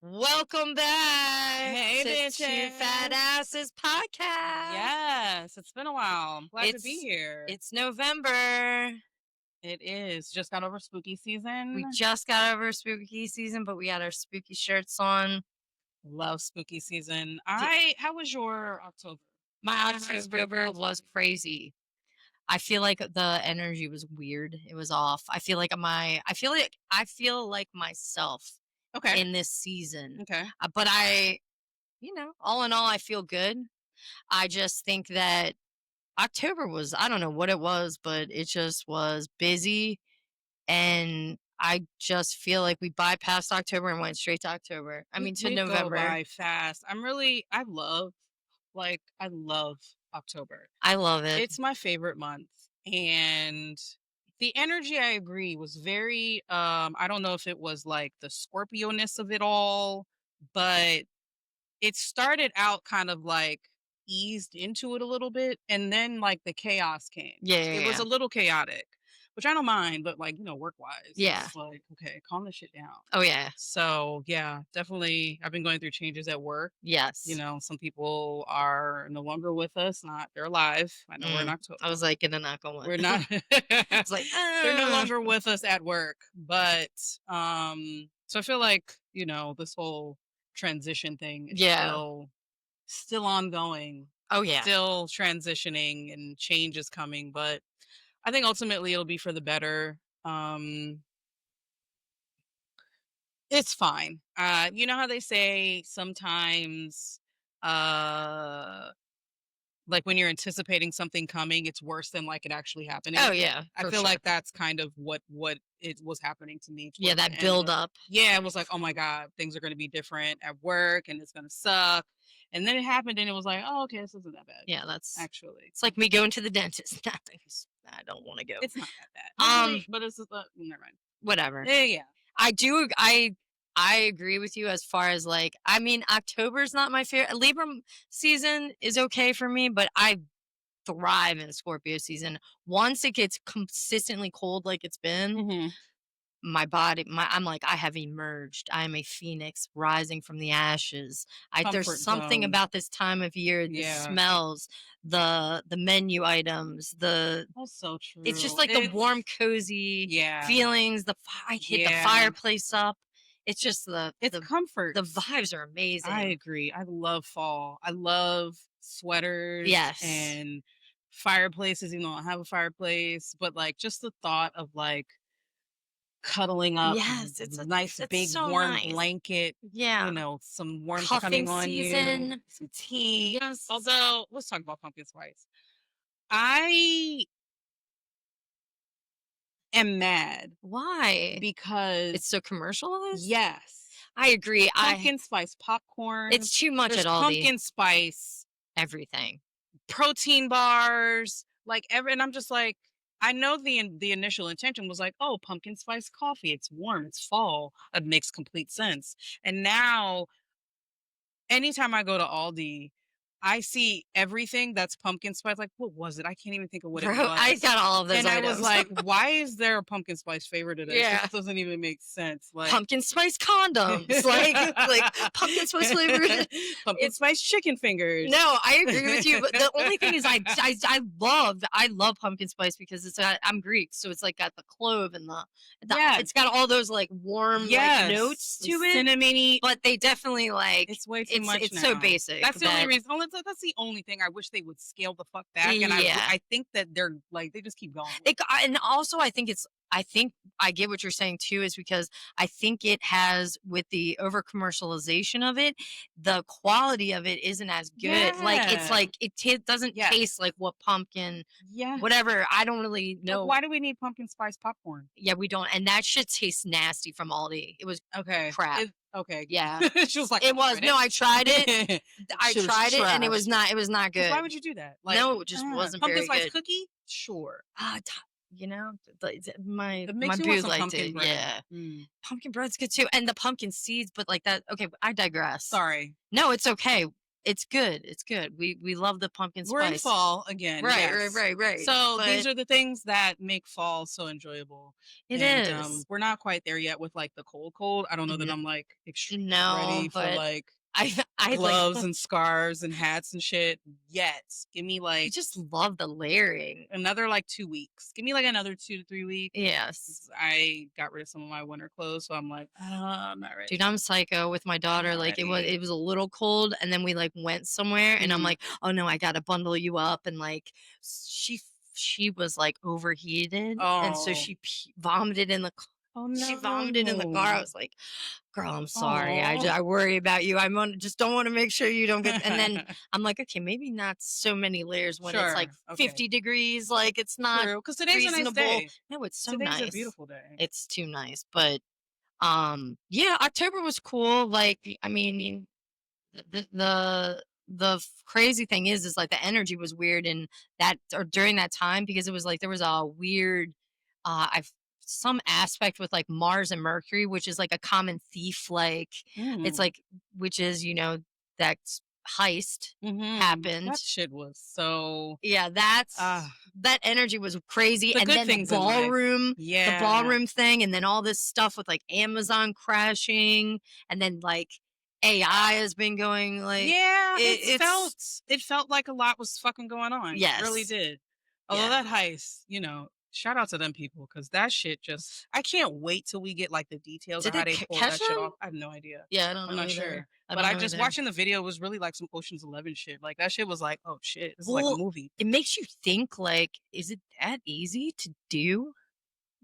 Welcome back Hey, to bitches. Phat Asses podcast. Yes, it's been a while. Glad to be here. It's November. It is. Just got over spooky season. We just got over spooky season, but we had our spooky shirts on. Love spooky season. How was your October? My October was crazy. I feel like the energy was weird. It was off. I feel like myself Okay. in this season. Okay. But all in all, I feel good. I just think that October was, I don't know what it was, but it just was busy. And I just feel like we bypassed October and went straight to October. To November. Go by fast. I love October. I love it. It's my favorite month. And the energy, I agree, was very, I don't know if it was like the Scorpio-ness of it all, but it started out kind of like eased into it a little bit, and then like the chaos came. It was a little chaotic, which I don't mind, but like, work-wise, it's like, okay, calm this shit down. Oh yeah. So yeah, definitely I've been going through changes at work. Yes. Some people are no longer with us, they're alive. I know we're in October. I was like, gonna knock on wood. We're not. It's like they're no longer with us at work, but so I feel like this whole transition thing is still ongoing. Oh yeah. Still transitioning, and change is coming, but I think ultimately it'll be for the better. It's fine. You know how they say sometimes like when you're anticipating something coming, it's worse than like it actually happening. Oh yeah. I feel like that's kind of what it was happening to me. Yeah, that build up. Yeah, it was like, oh my God, things are going to be different at work and it's going to suck. And then it happened and it was like, oh, okay, this isn't that bad. Yeah, that's actually. It's like me going to the dentist. I don't want to go. It's not that bad. But it's never mind. Whatever. Yeah. I agree with you as far as like, October's not my favorite. Libra season is okay for me, but I thrive in Scorpio season. Once it gets consistently cold like it's been, my body, I'm like, I have emerged. I am a phoenix rising from the ashes. There's something about this time of year, the smells, the menu items, that's so true. It's just like the warm, cozy feelings. I hit the fireplace up. It's just it's comfort. The vibes are amazing. I agree. I love fall. I love sweaters. Yes. And fireplaces, even though I don't have a fireplace, but like just the thought of like cuddling up. Yes, it's a nice big so warm blanket. Yeah. Some warmth Cuffing coming on season, you. some tea. Yes. Although, let's talk about pumpkin spice. I am mad. Why? Because it's so commercialized? Yes. I agree. Pumpkin spice popcorn. It's too much at all. Pumpkin spice. Everything. Protein bars. And I'm just like, I know the initial intention was like, oh, pumpkin spice coffee. It's warm. It's fall. It makes complete sense. And now, anytime I go to Aldi, I see everything that's pumpkin spice. Like, what was it? I can't even think of what it was. I got all of those and items. I was like, why is there a pumpkin spice flavor to this? Yeah. This doesn't even make sense. Like pumpkin spice condoms. like pumpkin spice flavor. Pumpkin spice chicken fingers. No, I agree with you. But the only thing is I love pumpkin spice because I'm Greek, so it's like got the clove and it's got all those like warm like, notes to it. Cinnamony. But they definitely like it's way too much. It's so basic. That's the only reason. That's the only thing I wish they would scale the fuck back. And I think that they're like they just keep going. And also I think I get what you're saying too, is because I think it has, with the over commercialization of it, the quality of it isn't as good. Yeah. Like it's like it doesn't taste like what pumpkin. Yeah. Whatever. I don't really know. But why do we need pumpkin spice popcorn? Yeah, we don't. And that shit tastes nasty from Aldi. It was crap. Okay. Yeah. She was like, it was. No, I tried it. I tried it and it was not good. Why would you do that? Like, no, it just wasn't very good. Pumpkin spice cookie? Sure. My booze liked it. Bread. Yeah. Pumpkin bread's good too. And the pumpkin seeds, but like that. Okay, I digress. Sorry. No, it's okay. It's good, it's good. We love the pumpkin We're in spice. fall again, Right, right, yes. right, right. So these But are the things that make fall so enjoyable. it And is. we're not quite there yet with like the cold. I don't know that N I'm like extremely no, ready for but like I like gloves and scarves and hats and shit yet. Give me I like just love the layering. another like 2 weeks. Give me like another 2 to 3 weeks. Yes. 'Cause I got rid of some of my winter clothes, so I'm like, I'm not Dude, ready. I'm psycho with my I'm daughter, not like, ready. it was a little cold, and then we, like, went somewhere, and I'm Mhm. like, "Oh, no, I gotta bundle you up," and, like, she was, like, overheated, and so Oh. she vomited in the Oh she vomited in the car. I no. was like, "Girl, I'm sorry. Oh. I worry about you. Just don't wanna make sure you don't get," and then I'm like, "Okay, maybe not so many layers when it's, like, Sure. Okay. 50 degrees, like, it's not True. Because today's a nice reasonable." day. No, it's so Today's a nice. beautiful day. It's too nice, but yeah, October was cool. Like, I mean, crazy thing is like the energy was weird in that or during that time because it was like there was a weird I've some aspect with like Mars and Mercury, which is like a common thief, like it's Mm. like which is, that heist Mhm. happened. That shit was so Yeah, that energy was crazy. the And good then things in life. the Yeah. ballroom thing, and then all this stuff with like Amazon crashing, and then like AI has been going like Yeah, it's it felt like a lot was fucking going on. It really yes. did. Although Yeah. that heist, shout out to them people because that shit just I can't wait till we get like the details Did of they how they pulled catch that shit him? off. I have no idea. Yeah, I don't I'm know not either. sure. I But don't I know just either. watching the video was really like some Ocean's 11 shit. Like that shit was like, oh shit, this is like a Well, movie. it makes you think like, is it that easy to do?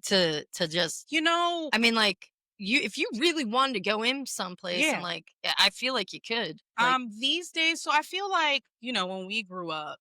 To just You know, I mean, like, if you really wanted to go in someplace and, yeah. like, I feel like you could, like These days, so I feel like, when we grew up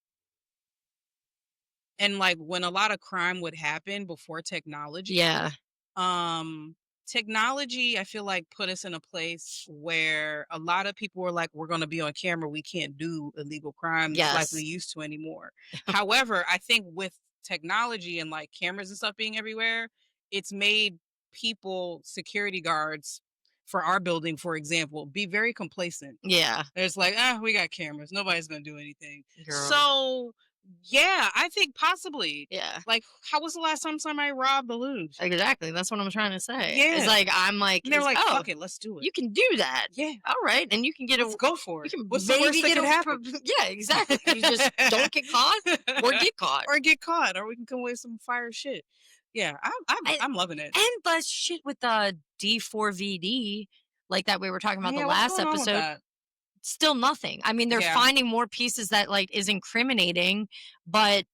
and like when a lot of crime would happen before technology, yeah, um technology I feel like put us in a place where a lot of people were like we're going to be on camera, we can't do illegal crimes like we yes, used to anymore. However, I think with technology and like cameras and stuff being everywhere, it's made people, security guards for our building for example, be very complacent. yeah, It's like, we got cameras, nobody's going to do anything. girl, So yeah, I think possibly, yeah, like, how was the last time somebody robbed a luge? exactly, that's what I'm trying to say. It's Yeah. like, I'm like, And they were like, "Oh, "Fuck it, let's do it." you can do that. Yeah, Alright, and you can get let's a go for you it. can What's the worst maybe that get could a happen? yeah, exactly. You just don't get caught or get caught." Or get caught, or we can come away with some fire shit. Yeah, And I'm loving it. and the shit with the D4VD, like that we were talking about the Yeah, what's last going on with episode, that? still nothing. I mean, they're Yeah, finding more pieces that, like, is incriminating, but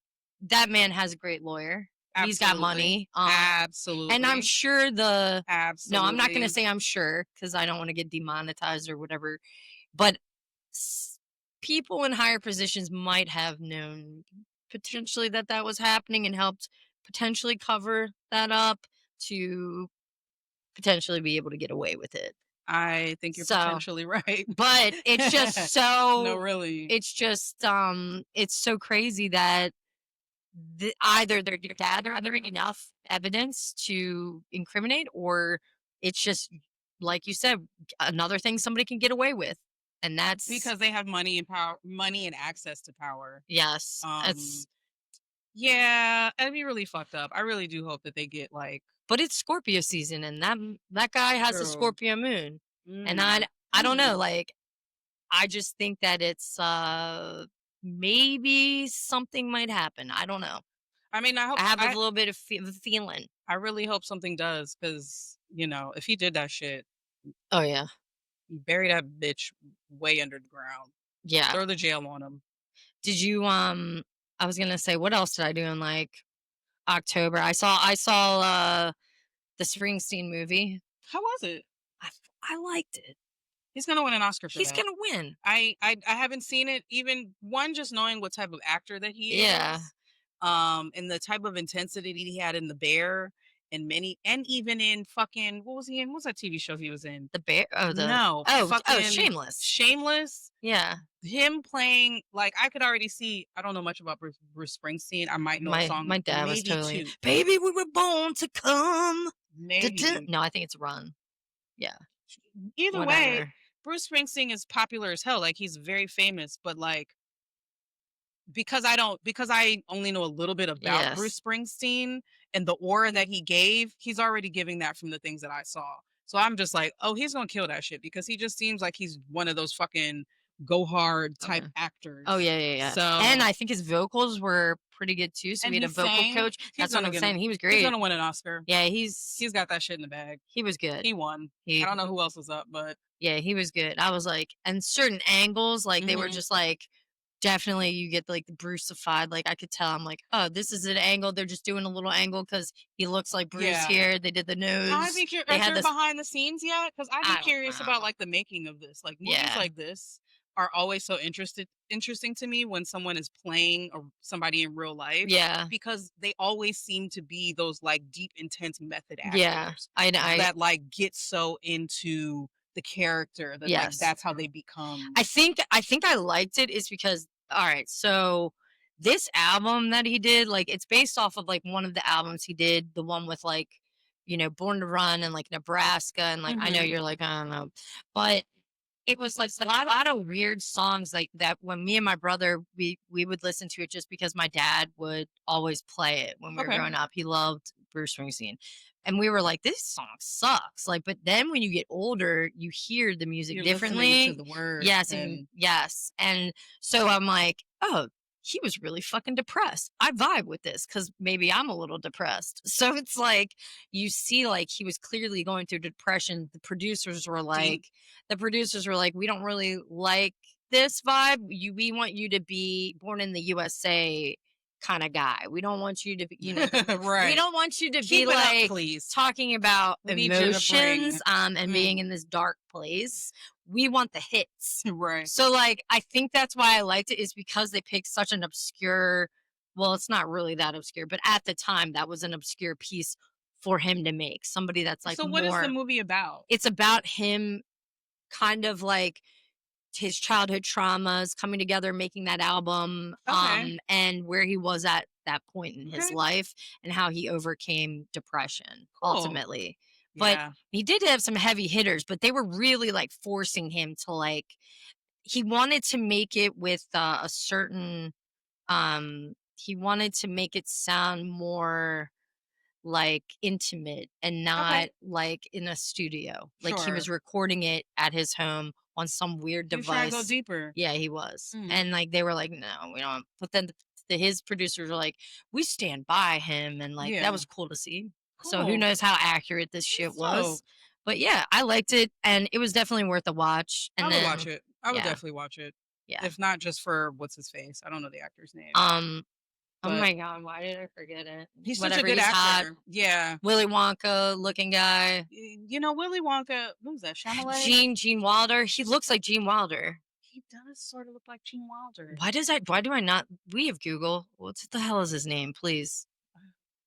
that man has a great lawyer. He's got absolutely. money, and I'm Absolutely. sure no, I'm not gonna Absolutely. say I'm sure because I don't wanna get demonetized or whatever, but s people in higher positions might have known potentially that that was happening and helped potentially cover that up to potentially be able to get away with it. I think you're So potentially right. but No, really. it's so crazy that either they're gathering enough evidence to incriminate, or it's just like you said, another thing somebody can get away with, and that's Because they have money and power, money and access to power. yes, Um, it's yeah, that'd be really fucked up. I really do hope that they get like, but it's Scorpio season, and that guy has a girl. Scorpio moon, and Mm, I don't know, mm. like I just think that it's maybe something might happen. I don't know. I mean, I have a little bit of of a feeling. I really hope something does because if he did that shit, Oh yeah. bury that bitch way under the ground, Yeah. throw the jail on him. Did you I was gonna say what else did I do in like October? I saw the Springsteen movie. How was it? I liked it. He's gonna win an Oscar for He's that. gonna win. I haven't seen it. Even one, just knowing what type of actor that he Yeah. is, and the type of intensity that he had in The Bear, and many, and even in fucking what was he in? What was that TV show he was in? The bear No, fucking Shameless. Shameless. Yeah. Him playing like I could already see. I don't know much about Bruce Springsteen. I might know a song, My dad was maybe totally two, baby, we were born to come. maybe. No, I think it's Run. Yeah. Either way, Whatever. Bruce Springsteen is popular as hell. Like he's very famous, but like because I only know a little bit about Yes. Bruce Springsteen and the aura that he gave, he's already giving that from the things that I saw. So I'm just like, oh, he's gonna kill that shit because he just seems like he's one of those fucking go hard type Okay. Oh, actors. yeah, yeah, yeah. And So I think his vocals were pretty good too, so and we had a he vocal sang. coach. That's what I'm saying, he was He's great. gonna win an Oscar. Yeah, He's got that shit in the bag. he was good. He won. I He don't know who else was up, but Yeah, he was good. I was like, and certain angles, like, they were mhm. just, like, definitely you get, like, the Bruceified, like, I could tell, I'm like, "Oh, this is an angle, they're just doing a little angle because he looks like Bruce Yeah. here." They did the I'd nose. be curious. They Is had there this behind the scenes yet? Because I'd be I don't curious about know. like the making of this. Like movies Yeah. like this are always so interesting to me when someone is playing somebody in real life Yeah. because they always seem to be those like deep, intense method Yeah. actors I that like get so into the character that like yes. that's how they become. I think I liked it is because alright, so this album that he did, like, it's based off of, like, one of the albums he did, the one with, like, Born to Run and, like, Nebraska, and, like, I know Hmm. you're like, "I don't know," but it was, like, a lot of weird songs like that when me and my brother, we would listen to it just because my dad would always play it when we were Okay, growing up. He loved Bruce Springsteen. And we were like, "This song sucks." Like, but then when you get older, you hear the music you're listening to differently. the words Yes, and and yes. And so I'm like, "Oh, he was really fucking depressed. I vibe with this because maybe I'm a little depressed." So it's like you see, like, he was clearly going through depression. deep. The producers were like, "We don't really like this vibe. We want you to be born in the USA kind of guy. We don't want you to be, we Right. don't want you to be Keep it up, like please. talking about We need you to emotions bring. and being Mm, in this dark place. We want the hits." right. So like I think that's why I liked it is because they picked such an obscure, well, it's not really that obscure, but at the time that was an obscure piece for him to make. Somebody that's like So what is the more, movie about? it's about him kind of like his childhood traumas coming together, making that album, Okay. and where he was at that point in his Okay. life and how he overcame depression Cool. ultimately. But Yeah. he did have some heavy hitters, but they were really like forcing him to like, he wanted to make it with a certain, he wanted to make it sound more like intimate and Okay. not like in a studio. Like he was Sure. recording it at his home on some weird He was trying to go device. deeper. Yeah, he was. Mm. And like they were like, no, we don't. But then his producers were like, we stand by him. And like that Yeah. was cool to see. So who Cool. knows how accurate this shit That's was. dope. But yeah, I liked it and it was definitely worth a watch. I And would watch then, it. I would yeah, definitely watch it. yeah. If not just for what's his face. I don't know the actor's name. Um, oh But my God, why did I forget it? he's such a Whatever, good he's hot. actor. Yeah. Willy Wonka looking guy. Willy Wonka, what was that? Chalamet? Gene Wilder. He looks like Gene Wilder. He does sort of look like Gene Wilder. Why do I not, we have Google. What the hell is his name, please?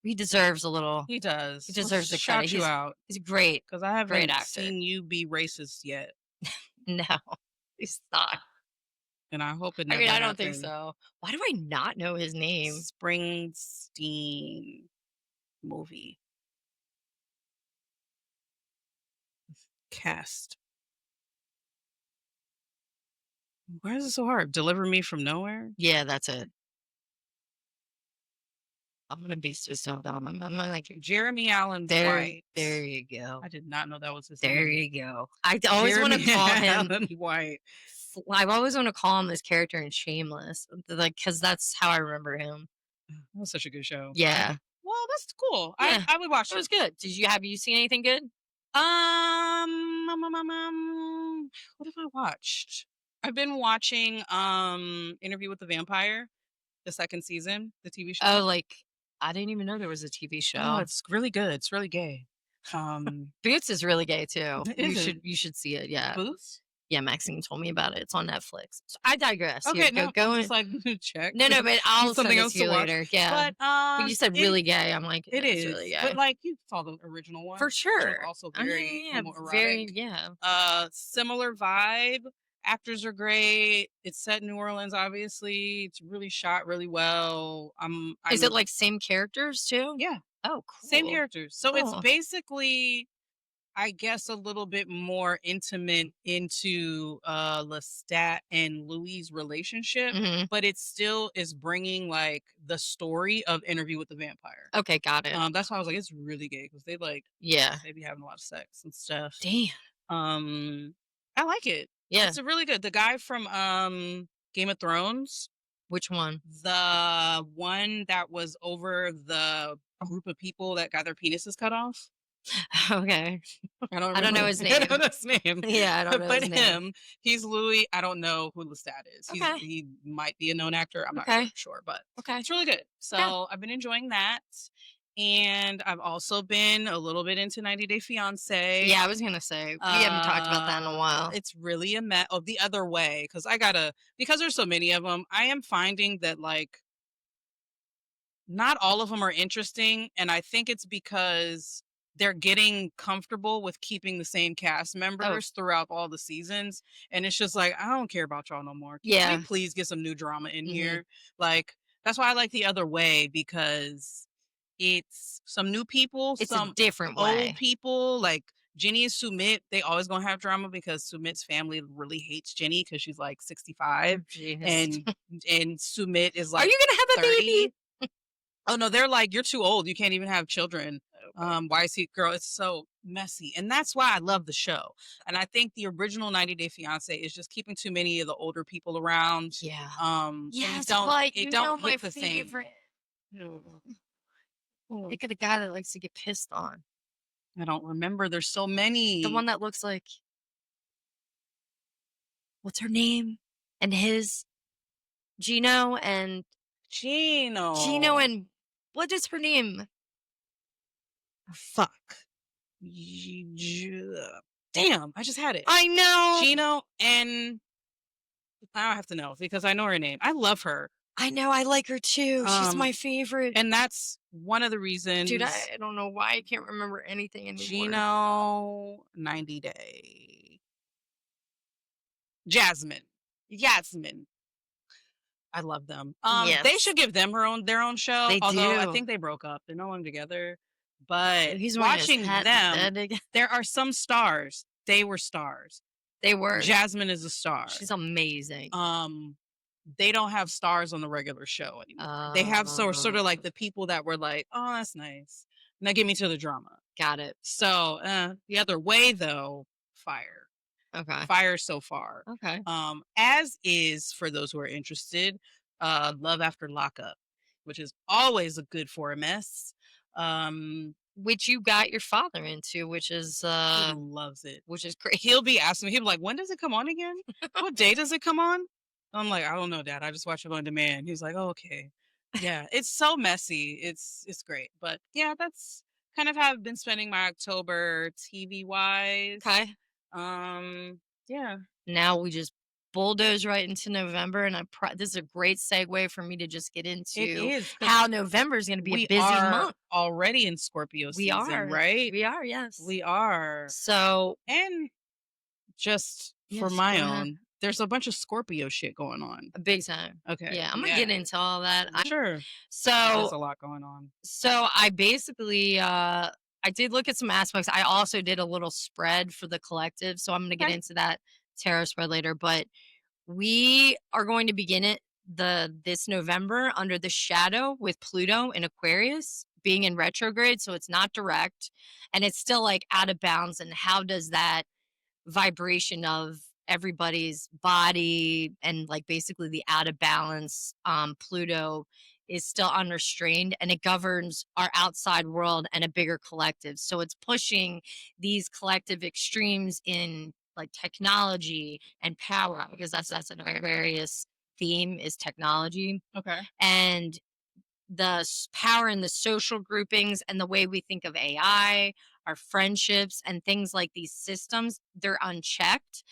He deserves a little, He he does. Let's deserves the credit. shout you out He's a great, because I great haven't actor. seen you be racist yet, No, he's not. and I hope it I never mean, I don't think happens. so. Why do I not know his name? Springsteen movie cast. Why is it so hard? Deliver Me from Nowhere? Yeah, that's it. I'm gonna be so dumb. I'm like, Jeremy Allen there, White. there you go. I did not know that was his There name. you go. I always want to Jeremy call him. Allen White. I always want to call him this character in Shameless, like because that's how I remember him. That was such a good show. Yeah, Well, that's cool. yeah, I would watch it it. was good. Have you seen anything good? What have I watched? I've been watching Interview with the Vampire, the second season, the TV Oh, show. like I didn't even know there was a TV Oh, show. it's really good. It's really gay. Um, Boots is really gay too. is it You should see it. Yeah, Boots? yeah. Maxine told me about it. It's on Netflix. So I digress. Okay, no, Go I'm in. just like check. No, no, but I'll send Something it else to to you watch. later. Yeah, But but you said really gay. I'm like, it it's really is. gay But like you saw the original one, for which was sure. also I very mean, yeah, homoerotic. very yeah. Similar vibe. Actors are great. It's set in New Orleans, obviously. It's really shot really well. Is it like same characters too? Yeah, Oh, cool. same characters. So it's Cool. basically I guess, a little bit more intimate into Lestat and Louis' relationship, Mhm. but it still is bringing like the story of Interview with the Vampire. Okay, got it. That's why I was like, it's really gay because Yeah. they be having a lot of sex and stuff. Damn. I like it. Yeah. It's a really good. The guy from Game of Thrones, Which one? the one that was over the group of people that got their penises cut off. Okay. I don't I don't remember know his I don't name. know his name. Yeah, I don't know But his name. him, he's Louis. I don't know who Lestat is. Okay. He might be a known actor. I'm not really Okay. sure, but Okay. it's really good. Yeah. So I've been enjoying that. And I've also been a little bit into 90 Day Fiance. Yeah, I was gonna say we haven't talked about that in a while. It's really the other way, because there's so many of them. I am finding that like not all of them are interesting, and I think it's because they're getting comfortable with keeping the same cast Oh, members throughout all the seasons, and it's just like, I don't care about y'all no more. Can we yeah. please get some new drama in Mhm. here? Like, that's why I like The Other Way, because it's some new people, It's a some different old way. people, like Jenny and Sumit. They always gonna have drama because Sumit's family really hates Jenny because she's like 65, Oh, jeez. and Sumit is Are like you gonna have a 30. baby? Oh no, they're like, you're too old. You can't even have children. Okay. Why is he girl? It's so messy. And that's why I love the show. And I think the original 90 Day Fiance is just keeping too many of the older people around. Yeah. And Yes, but it you don't know hit my the same. favorite. Oh, Think of the guy that likes to get pissed on. I don't remember. There's so The many. one that looks like what's her name? And his Gino and Gino Gino. and what is her name? Fuck. G- G- Damn, I just had it. I know. Gino, and I don't have to know because I know her name. I love her. I know. I like her too. She's my favorite. And that's one of the reasons. Dude, I don't know why I can't remember anything anymore. Gino, 90 Day. Jasmine. I love them. Yes. They should give them their own show. They although I do. think they broke up. They're no longer together. But He's wearing his watching hat them, instead again. there are some stars. They were stars. They were. Jasmine is a star. She's amazing. They don't have stars on the regular show anymore. They have sort of like the people that were like, oh, that's nice. Now get me to the drama. Got it. So The Other Way, though, fire. Okay. Fire so far. Okay. As is, for those who are interested, Love After Lockup, which is always a good for a mess. Which you got your father into, which is He loves it. which is great. He'll be asking me, he'll be like, when does it come on again? What day does it come on? I'm like, I don't know, Dad. I just watch it on demand. He's like, oh, okay. Yeah, it's so messy. It's great. But yeah, that's kind of how I've been spending my October TV wise. Okay. Yeah. Now we just bulldoze right into November, and this is a great segue for me to just get into how November is going to be a busy month. Already in Scorpio season, right? We are, yes. We are. So, and just for my own, there's a bunch of Scorpio shit going on. Big time. Okay. Yeah, I'm gonna get into all that. Sure. So there's a lot going on. So I basically I did look at some aspects. I also did a little spread for the collective, so I'm gonna get into that tarot spread later. But we are going to begin it this November under the shadow with Pluto in Aquarius being in retrograde, so it's not direct and it's still like out of bounds. And how does that vibration of everybody's body and like basically the out of balance Pluto is still unrestrained, and it governs our outside world and a bigger collective, so it's pushing these collective extremes in like technology and power, because that's an Aquarius theme is technology. Okay. And the power in the social groupings and the way we think of AI, our friendships, and things like these systems, they're unchecked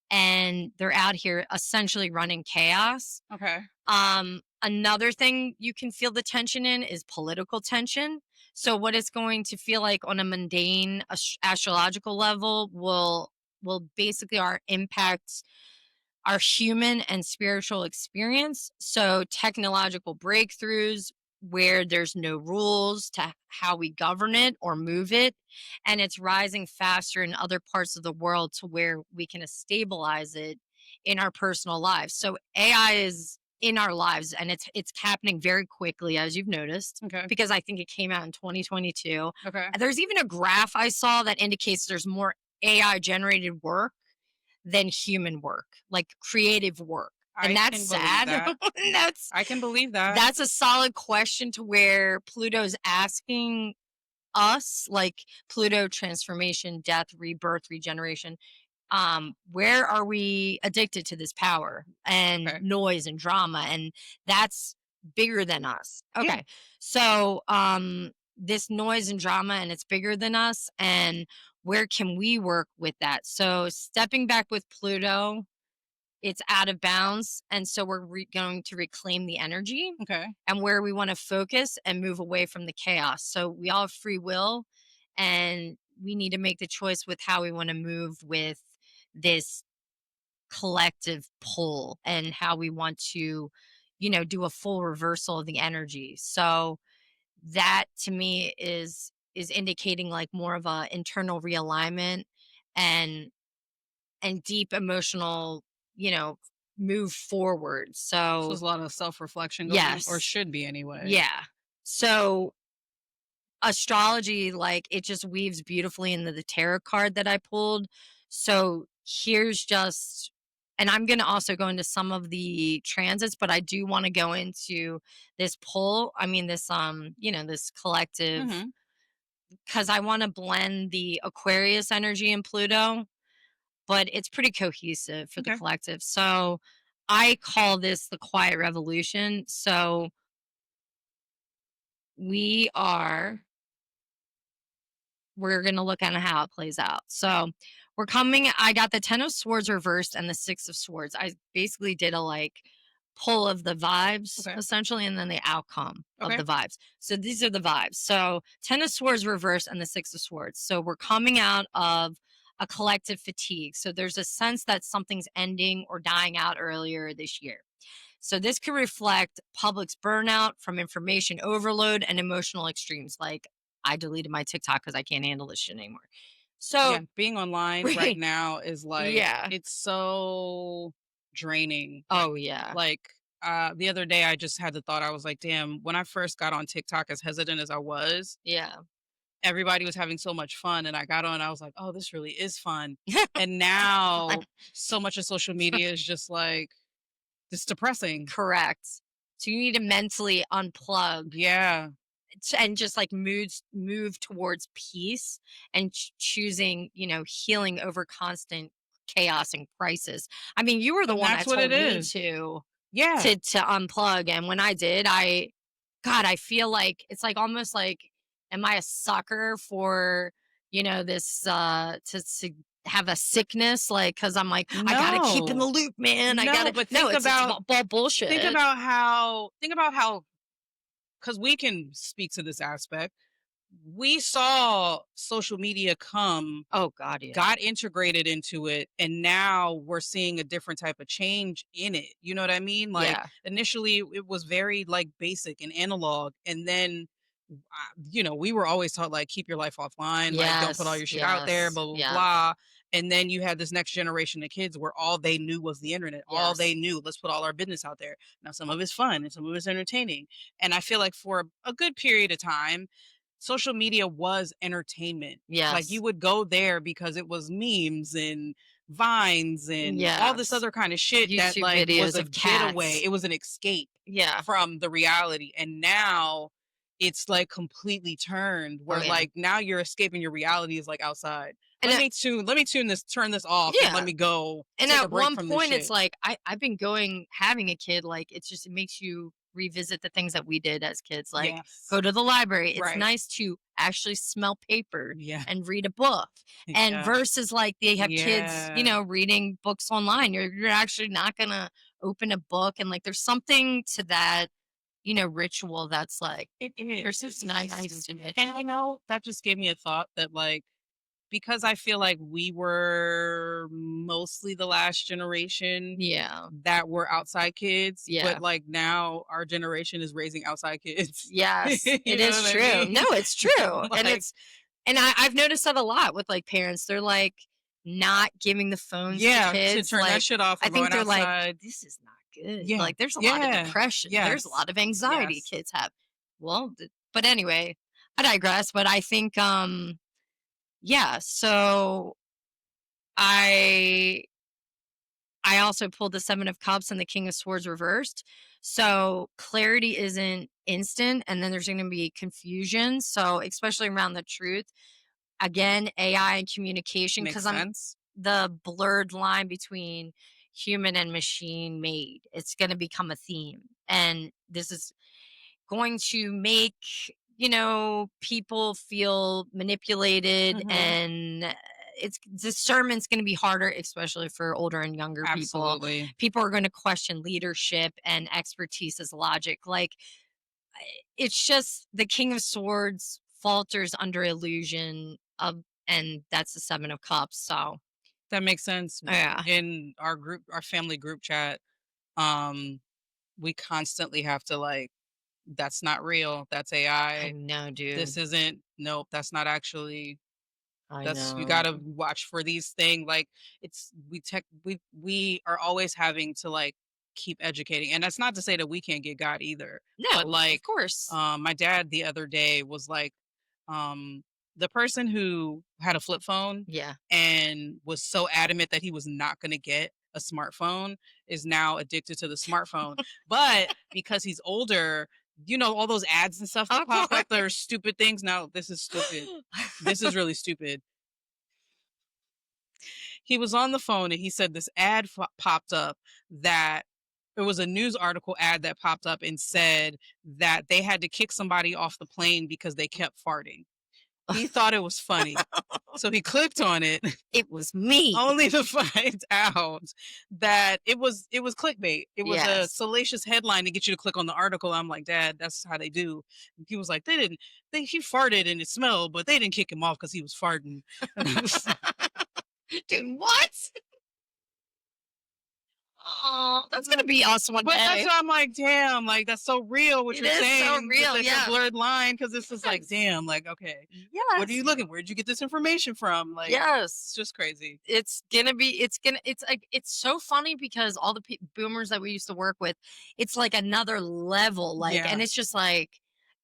and they're out here essentially running chaos. Okay. Another thing you can feel the tension in is political tension. So what it's going to feel like on a mundane astrological level will basically our impacts our human and spiritual experience. So technological breakthroughs where there's no rules to how we govern it or move it. And it's rising faster in other parts of the world to where we can stabilize it in our personal lives. So AI is in our lives and it's happening very quickly, as you've noticed, Okay. because I think it came out in 2022. Okay. And there's even a graph I saw that indicates there's more AI generated work than human work, like creative work. And I that's can believe sad. that. And I can believe that. that's a solid question to where Pluto's asking us, like Pluto transformation, death, rebirth, regeneration. Where are we addicted to this power and Okay. noise and drama? And that's bigger than us. Yeah. Okay. So this noise and drama and it's bigger than us. And where can we work with that? So stepping back with Pluto, it's out of bounds. And so we're going to reclaim the energy Okay. and where we want to focus and move away from the chaos. So we all have free will and we need to make the choice with how we want to move with this collective pull and how we want to, do a full reversal of the energy. So that to me is indicating like more of a internal realignment and deep emotional, you know, move forward. So So there's a lot of self-reflection going, or yes. should be anyway. Yeah. So astrology, like it just weaves beautifully into the tarot card that I pulled. So here's just, and I'm going to also go into some of the transits, but I do want to go into this pull. I mean, this, this collective, Mhm. because I want to blend the Aquarius energy and Pluto, but it's pretty cohesive for the Okay. collective. So I call this the quiet revolution. So we are we're going to look at how it plays out. So I got the 10 of swords reversed and the 6 of swords. I basically did a like pull of the vibes Okay. essentially and then the outcome of Okay. the vibes. So these are the vibes. So 10 of swords reversed and the 6 of swords. So we're coming out of a collective fatigue. So there's a sense that something's ending or dying out earlier this year. So this could reflect public's burnout from information overload and emotional extremes. Like I deleted my TikTok because I can't handle this shit anymore. Yeah, So being online right now is like yeah. it's so draining. Oh yeah. Like the other day I just had the thought, I was like, damn, when I first got on TikTok, as hesitant as I was, Yeah. everybody was having so much fun and I got on, I was like, oh, this really is fun. And now so much of social media is just like it's depressing. Correct. So you need to mentally unplug Yeah. and just like move towards peace and choosing, healing over constant chaos and crisis. I mean, you were the And one that's that what it told me is. Yeah. to unplug, and when I did, I feel like it's like almost like, am I a sucker for, this to have a sickness, like, because I'm like, I gotta keep in the No. loop, man. I No, gotta but no, it's all bullshit. think about how, because we can speak to this aspect. We saw social media come, Oh God, yeah. got integrated into it, and now we're seeing a different type of change in it. You know what I mean? Like Yeah. initially it was very like basic and analog, and then we were always taught like keep your life offline, like don't put all Yes, your shit out there, yes, blah blah yeah, blah. And then you had this next generation of kids where all they knew was the internet. All they yes, knew, let's put all our business out there. Now some of it's fun and some of it's entertaining. And I feel like for a good period of time, social media was entertainment. Like you yes, would go there because it was memes and vines and all this yes. other kind of shit that YouTube like was videos a of getaway. cats. It was an escape Yeah. from the reality. And now it's like completely turned Oh where yeah. like now you're escaping your reality is like outside. And Let me tune this, turn this off and let yeah. me go And take a at break one from this point, it's shit. like I've been having a kid. Like it makes you revisit the things that we did as kids. Like Yes. go to the library. It's Right. nice to actually smell paper Yeah. and read a book. And Yeah. versus like they have kids, Yeah. reading books online. You're actually not gonna open a book and like there's something to that, ritual that's like It there's is. this nice to it. And that just gave me a thought that like because I feel like we were mostly the last generation Yeah. that were outside kids, Yeah. but like now our generation is raising outside kids. Yes, You it know is what I true. mean? No, it's true, and Like, I've noticed that a lot with, like, parents. They're, like, not giving the phones to yeah, to kids, turn that like, shit off I or think going they're like, outside. "This is not good." Yeah. Like, there's a lot of Yeah. depression, there's a Yes. lot of anxiety Yes. kids have. Well, but anyway, I digress, but I think, yeah, so I I also pulled the 7 of Cups and the King of Swords reversed. So clarity isn't instant, and then there's going to be confusion. So, especially around the truth, again, AI and communication, Makes because I'm sense. the blurred line between human and machine made. It's going to become a theme. And this is going to make, people feel manipulated, Mhm. and it's discernment's going to be harder, especially for older and younger people. Absolutely. People are going to question leadership and expertise as logic. Like, it's just the King of Swords falters under illusion of, and that's the 7 of Cups. So That makes sense. yeah, In our family group chat, um, we constantly have to like, that's not real. That's I AI. know, This dude. isn't, nope, that's not actually, I that's, you know. gotta watch for these things. Like it's, we are always having to like keep educating. And that's not to say that we can't get God either. But No, of like, course. my dad the other day was like, um, the person who had a flip phone Yeah. and was so adamant that he was not going to get a smartphone is now addicted to the smartphone. But because he's older, all those ads and stuff that Of pop up that are course. stupid things. Now, this is stupid. This is really stupid. He was on the phone and he said this ad popped up that it was a news article ad that popped up and said that they had to kick somebody off the plane because they kept farting. He thought it was funny. So he clicked on it It was me. only to find out that it was clickbait. It was a Yes. salacious headline to get you to click on the article. I'm like, Dad, that's how they do. And he was like, they didn't. He farted and it smelled, but they didn't kick him off because he was farting. And I was Dude, what? Oh, that's gonna be us one But that's day. why I'm like, damn, like that's so real what It you're is so saying with real, like that yeah. blurred line because this is like, Yes. damn, like okay, what are Yes. you looking? Where'd you get this information from? Like, it's Yes. just crazy. It's so funny because all the boomers that we used to work with, it's like another level, like, and Yeah, it's just like,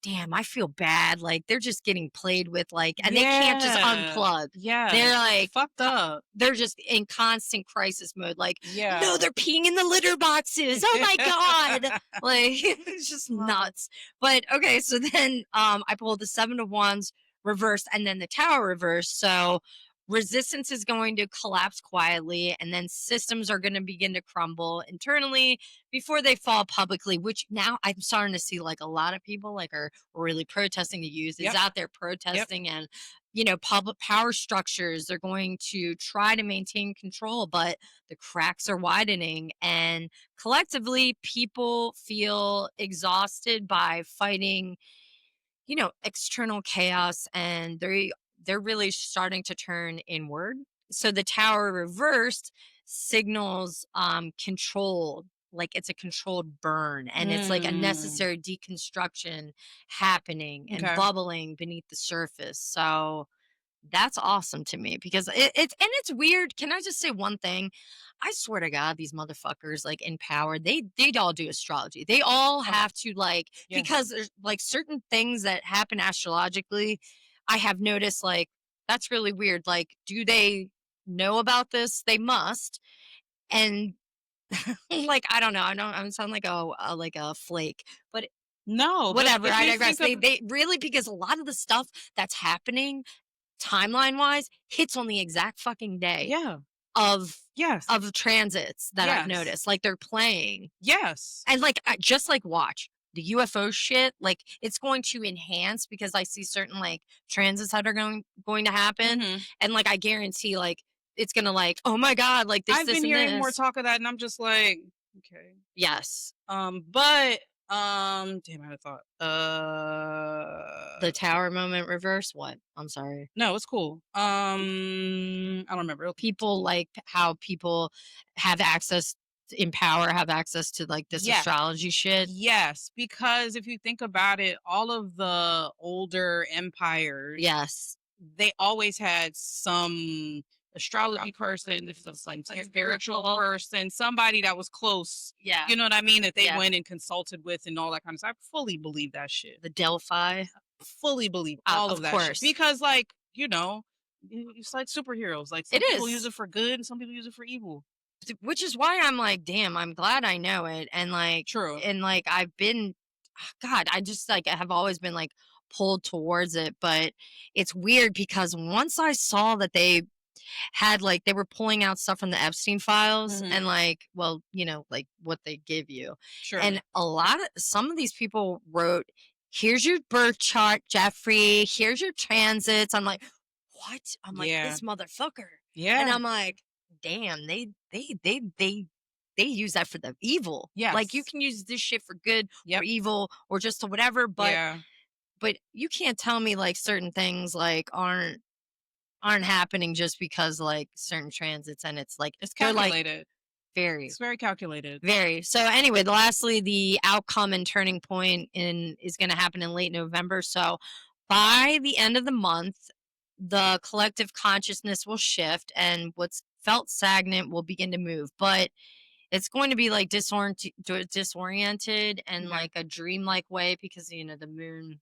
damn, I feel bad, like they're just getting played with, like, and they can't just yeah, unplug. yeah. They're It's like fucked up. they're just in constant crisis mode, like, no, Yeah. they're peeing in the litter boxes, oh my god, like it's just Wow. nuts. But okay, so then I pulled the 7 of Wands reversed and then the Tower reversed. So resistance is going to collapse quietly, and then systems are going to begin to crumble internally before they fall publicly, which now I'm starting to see, like, a lot of people like are really protesting. The youth is Yep. out there Yep. protesting, and public power structures, they're going to try to maintain control, but the cracks are widening, and collectively people feel exhausted by fighting, external chaos, and they're really starting to turn inward. So the Tower reversed signals control, like it's a controlled burn, and it's like a Mm. necessary deconstruction happening and Okay. bubbling beneath the surface. So that's awesome to me because it's weird. Can I just say one thing? I swear to God, these motherfuckers, like, in power, they all do astrology. They all Oh, have to, like, because yes. there's like certain things that happen astrologically. I have noticed, like, that's really weird. Like, do they know about this? They must. And like, I don't know. I don't. I sound like a flake, but No, but whatever. if I you digress. think of They really, because a lot of the stuff that's happening timeline wise hits on the exact fucking day yeah. of Yes. the transits that I've Yes. noticed. Like, they're playing. Yes. And like, just like, watch the UFO shit, like, it's going to enhance because I see certain, like, transits that are going to happen, Mhm. and like I guarantee, like, it's gonna, like, oh my god, like I've this been and hearing more this. talk of that and I'm just like, okay. Yes. But Damn, I had a thought. The tower moment reverse? What? I'm sorry. No, it's cool. I don't remember. People like how people have access in power, have access to like this Yeah. astrology shit. Yes, because if you think about it, all of the older empires, Yes. they always had some astrology person, this is like spiritual person, somebody that was close. Yeah. You know what I mean? That they Yeah. went and consulted with and all that kind of stuff. I fully believe that shit. The Delphi. Fully believe all Of of that shit. course. Because like, it's like superheroes. Like It some people use is. it for good and some people use it for evil. Which is why I'm like, damn, I'm glad I know it. True. And like I've been God, I just like have always been like pulled towards it. But it's weird because once I saw that they had like they were pulling out stuff from the Epstein files Mhm. and like, well, like what they give you. Sure. And some of these people wrote, here's your birth chart, Jeffrey, here's your transits. I'm like, what? I'm like, Yeah. this motherfucker. And Yeah. I'm like, damn, they use that for the evil. Like you Yes. can use this shit for good or Yep. evil or just to whatever, Yeah. but you can't tell me like certain things like aren't happening just because like certain transits and it's like It's they're like calculated. very It's very calculated. very so anyway lastly the outcome and turning point in is going to happen in late November, so by the end of the month the collective consciousness will shift and what's felt stagnant will begin to move, but it's going to be like disoriented and Okay. like a dreamlike way because the moon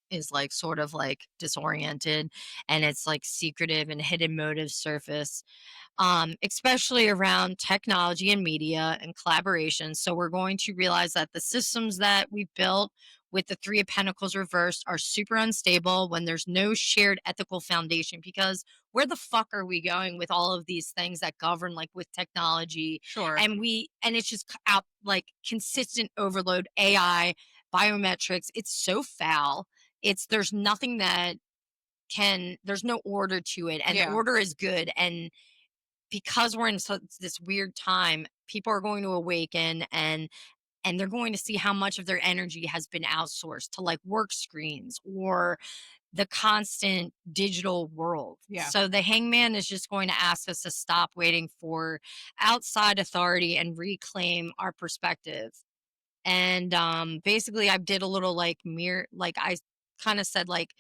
is like sort of like disoriented and it's like secretive and hidden motives surface, especially around technology and media and collaboration. So we're going to realize that the systems that we've built with the Three of Pentacles reversed are super unstable when there's no shared ethical foundation. Because where the fuck are we going with all of these things that govern, like with technology? Sure. And it's just out like consistent overload, AI, biometrics. It's so foul. There's nothing that there's no order to it, and the Yeah. order is good, and because we're in this weird time, people are going to awaken and they're going to see how much of their energy has been outsourced to like work screens or the constant digital world. Yeah. So the hangman is just going to ask us to stop waiting for outside authority and reclaim our perspective. And basically I did a little like mirror, like I kind of said like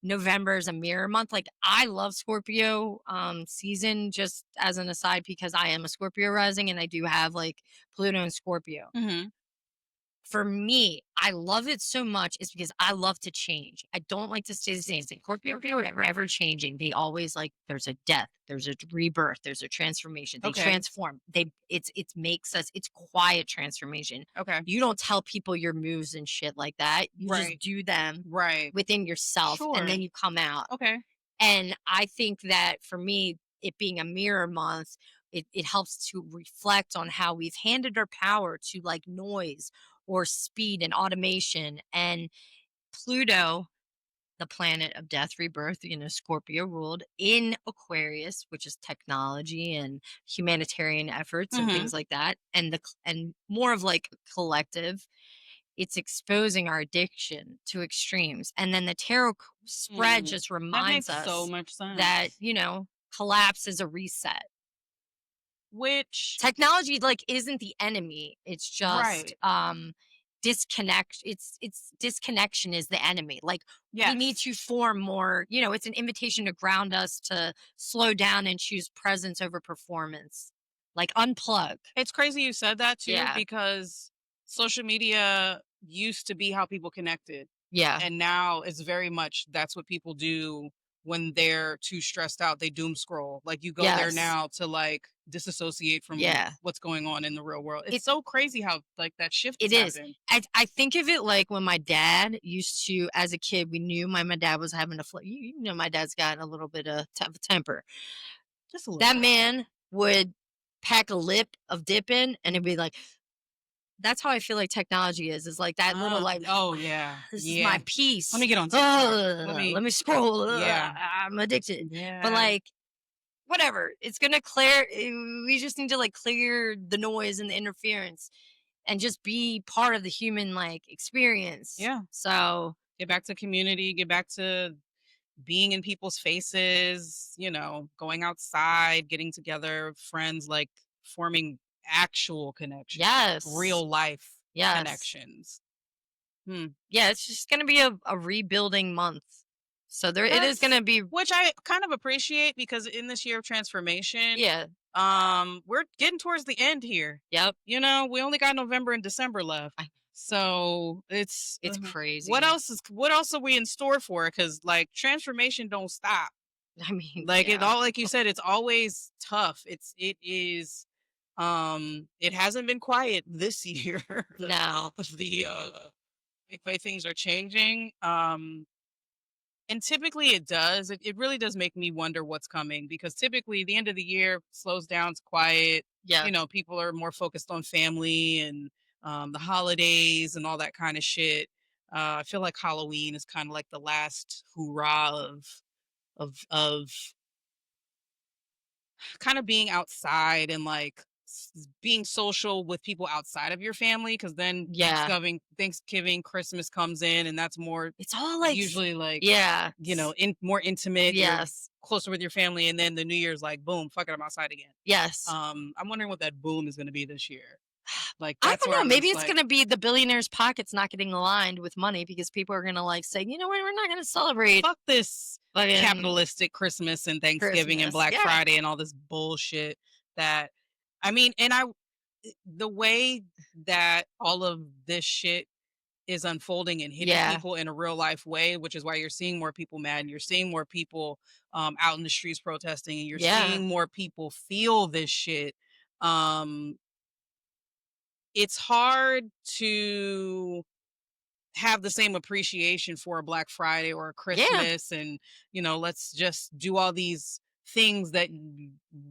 November is a mirror month. Like I love Scorpio season, just as an aside because I am a Scorpio rising and I do have like Pluto and Scorpio. Mhm. For me, I love it so much is because I love to change. I don't like to stay the same. Scorpio are ever changing. They always like there's a death, there's a rebirth, there's a transformation. They Okay. transform. It makes us, it's quiet transformation. Okay. You don't tell people your moves and shit like that. You Right. just do them Right. within yourself Sure. and then you come out. Okay. And I think that for me, it being a mirror month, it helps to reflect on how we've handed our power to like noise or speed and automation. And Pluto, the planet of death, rebirth, Scorpio ruled in Aquarius, which is technology and humanitarian efforts and Mhm. things like that. And more of like collective, it's exposing our addiction to extremes. And then the tarot spread just That reminds makes so us much sense. that, collapse is a reset. Which Technology like isn't the enemy. It's just right. disconnect. It's disconnection is the enemy. Like we need Yes. to form more, it's an invitation to ground us to slow down and choose presence over performance. Like unplug. It's crazy you said that too Yeah. because social media used to be how people connected. Yeah. And now it's very much that's what people do when they're too stressed out. They doom scroll. Like you go there Yes. now to like disassociate from Yeah. what's going on in the real world. It's It so crazy how like that shift has It is. happened. I think of it like when my dad used to, as a kid, we knew my dad was having a you know, my dad's got a little bit of temper. Just a little That bit. man would pack a lip of dip in and it'd be like, that's how I feel like technology is like that little like, Oh yeah. this is my Yeah. Let peace. me get on TikTok. Let me scroll. Yeah. I'm addicted. But Yeah. like, whatever. It's gonna clear. We just need to like clear the noise and the interference. and just be part of the human like experience. Yeah. So Get back to community, get back to being in people's faces, going outside, getting together, friends, like forming actual connections, like yes, real life yes, connections. Hmm. yeah, it's just gonna be a rebuilding month. So there it is That's gonna be which I kind of appreciate because in this year of transformation, yeah, we're getting towards the end here. yep. We only got November and December left. I, So it's it's what crazy. else is what else are we in store for? Because like transformation don't stop. I mean, Like it yeah, all like you said, it's always tough. It is it hasn't been quiet this year. no, The way things are changing. And typically it does. It really does make me wonder what's coming because typically the end of the year slows down, it's quiet. yeah, People are more focused on family and the holidays and all that kind of shit. I feel like Halloween is kind of like the last hoorah of kind of being outside and like being social with people outside of your family because then yeah. Thanksgiving, Christmas comes in and that's more It's all like, usually like yeah, more intimate. You're yes, closer with your family, and then the New Year's like boom, fuck it, I'm outside again. yes. I'm wondering what that boom is going to be this year. Like I that's don't where know. I'm Maybe just it's like, gonna be the billionaires' pockets not getting aligned with money because people are gonna like say, you know what, we're not gonna celebrate fuck this fucking capitalistic Christmas and Thanksgiving and Christmas. Black Yeah, Friday and all this bullshit that I mean, and the way that all of this shit is unfolding and hitting yeah, people in a real life way, which is why you're seeing more people mad and you're seeing more people out in the streets protesting and you're yeah, seeing more people feel this shit. Um, it's hard to have the same appreciation for a Black Friday or a yeah. Christmas and, let's just do all these things that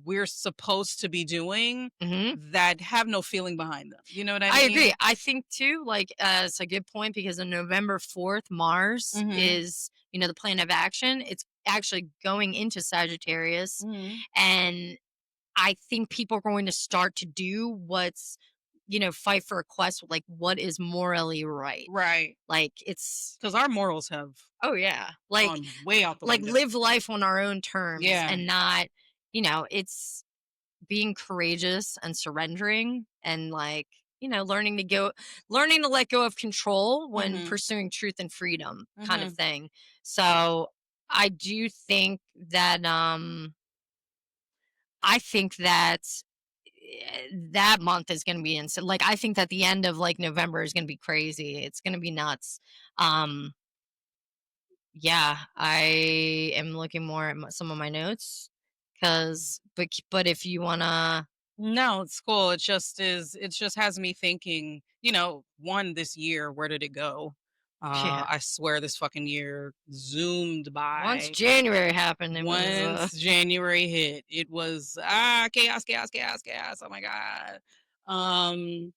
we're supposed to be doing Hmm. that have no feeling behind them. You know what I I agree. mean? I think too, like, it's a good point because on November 4th, Mars Mhm. is, the plane of action. It's actually going into Sagittarius, Mhm. and I think people are going to start to do what's, fight for a quest, like what is morally right. Right. Like it's, Because our morals have oh yeah, like gone way out the window. live life on our own terms Yeah. and not, it's being courageous and surrendering and like, learning to let go of control when Mhm. pursuing truth and freedom kind of Mhm. thing. So I do think that I think that that month is going to be insane. Like I think that the end of like November is going to be crazy. It's going to be nuts. Um yeah, I am looking more at some of my notes cuz but if you want to No, it's cool. It just has me thinking, one this year, where did it go? yeah. I swear this fucking year zoomed Once by. January happened, it was Once January hit, it was chaos, chaos, chaos, chaos. Oh my god. Um,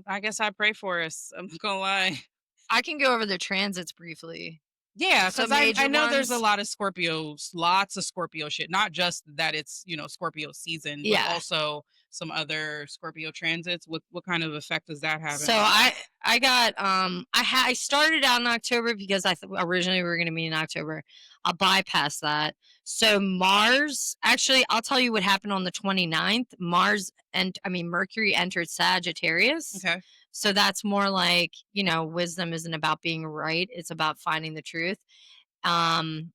I guess I pray for us. I'm not gonna lie. I can go over the transits briefly. Yeah, because Some I major know there's a ones. lot of Scorpios, lots of Scorpio shit. Not just that it's Scorpio season, but Yeah. also some other Scorpio transits. What kind of effect is that So having on us? I got I started out in October because originally we were going to meet in October. I'll bypass that. So Mars, actually I'll tell you what happened on the 29th. Mercury entered Sagittarius. Okay. So that's more like, wisdom isn't about being right, it's about finding the truth. Um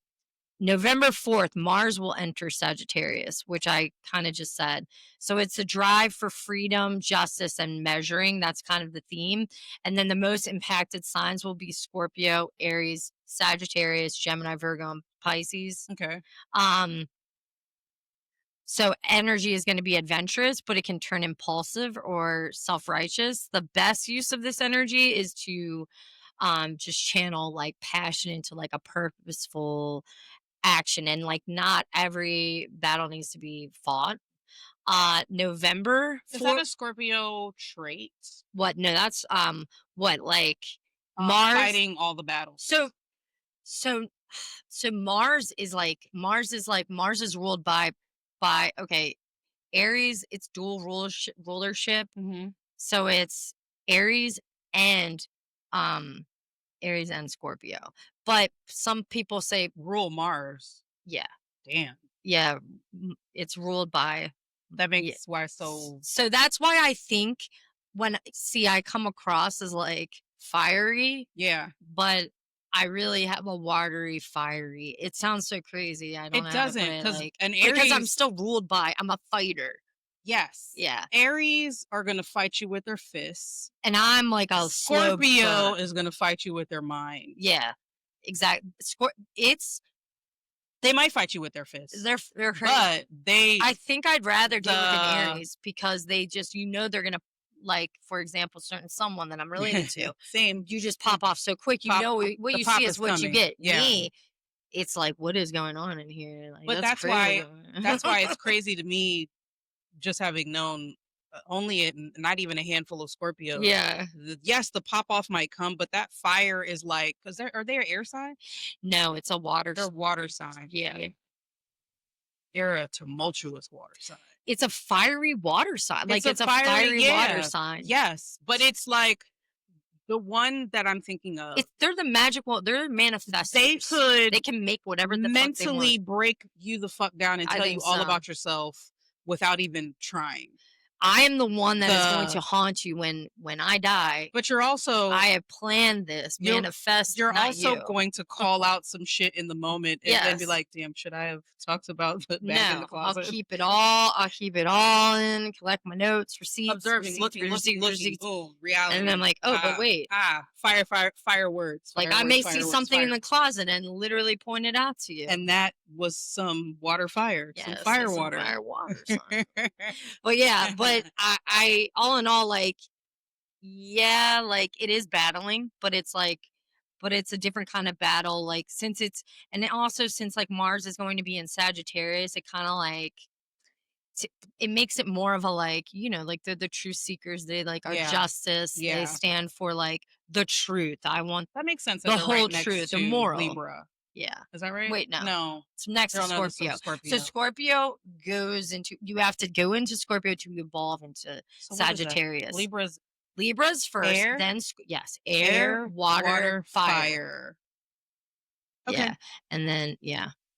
November 4th, Mars will enter Sagittarius, which I kind of just said. So it's a drive for freedom, justice, and measuring. That's kind of the theme. And then the most impacted signs will be Scorpio, Aries, Sagittarius, Gemini, Virgo, and Pisces. Okay. Um, so energy is going to be adventurous, but it can turn impulsive or self-righteous. The best use of this energy is to just channel like passion into like a purposeful action, and like not every battle needs to be fought. November Is that for a Scorpio trait? what? No, that's what like Mars. Fighting all the So battles. so so Mars is ruled by okay. Aries, it's dual rulership. Mhm. So it's Aries and um Aries and Scorpio. But some people say, Rule Mars. yeah, Damn. yeah, it's ruled by, That yeah. makes why so So that's why I think when see I come across as like fiery, yeah. but I really have a watery fiery. It sounds so crazy. I don't It know how to put doesn't it cuz like an because I'm Aries still ruled by I'm a fighter. yes. Yeah. Aries are going to fight you with their fists. And I'm like a slow Scorpio burn. is going to fight you with their mind. Yeah. Exactly. It's They might fight you with their fists. they're crazy. But I think I'd rather deal with an the Aries because they just they're gonna like, for example, certain someone that I'm related to. same You just pop off so quick. You pop know what the you pop see is is what you coming. get. Yeah. Me, it's like, what is going on in here? Like But that's crazy. that's why it's crazy to me just having known not even a handful of Scorpios. Yeah. Yes, the pop off might come, but that fire is like because are they an air sign? No, it's a water. They're water sign. Yeah. They're a tumultuous water sign. It's a fiery water sign. Like It's it's a a fiery water yeah, sign. yes, but it's like the one that I'm thinking of. They're the magical. They're manifestors. They could They can make whatever the fuck they want. mentally break you the fuck down and I tell you think all so. about yourself without even trying. I am the one that is going to haunt you when I die. But you're also I have planned this, manifest. you're not also you. going to call out some shit in the moment and then be Yes. like, damn, should I have talked about the bag in the No, closet? I'll keep it all. I'll keep it all in. Collect my notes, receipts, Observing, looking, boom, reality. and then I'm like, oh, but wait. Fire words. Like I may see something in the closet and literally point it out to you. And that was some water fire, some Yes, fire some water. fire water. But yeah, but I all in all, like, yeah, like it is battling, but it's like, but it's a different kind of battle. Like since it's, and then also since like Mars is going to be in Sagittarius, it kind of like, it makes it more of a like, like they're the truth seekers. They like are Yeah. justice. Yeah. They stand for like the truth. I want That makes sense. the whole truth, the moral. Libra. Yeah. Is that right? Wait, no. No. It's next to They're on the Scorpio. Scorpio. So Scorpio goes into, you have to go into Scorpio to evolve into So what is that? Sagittarius. Libra's first, air? then yes, air, water, fire. Okay. Yeah. And then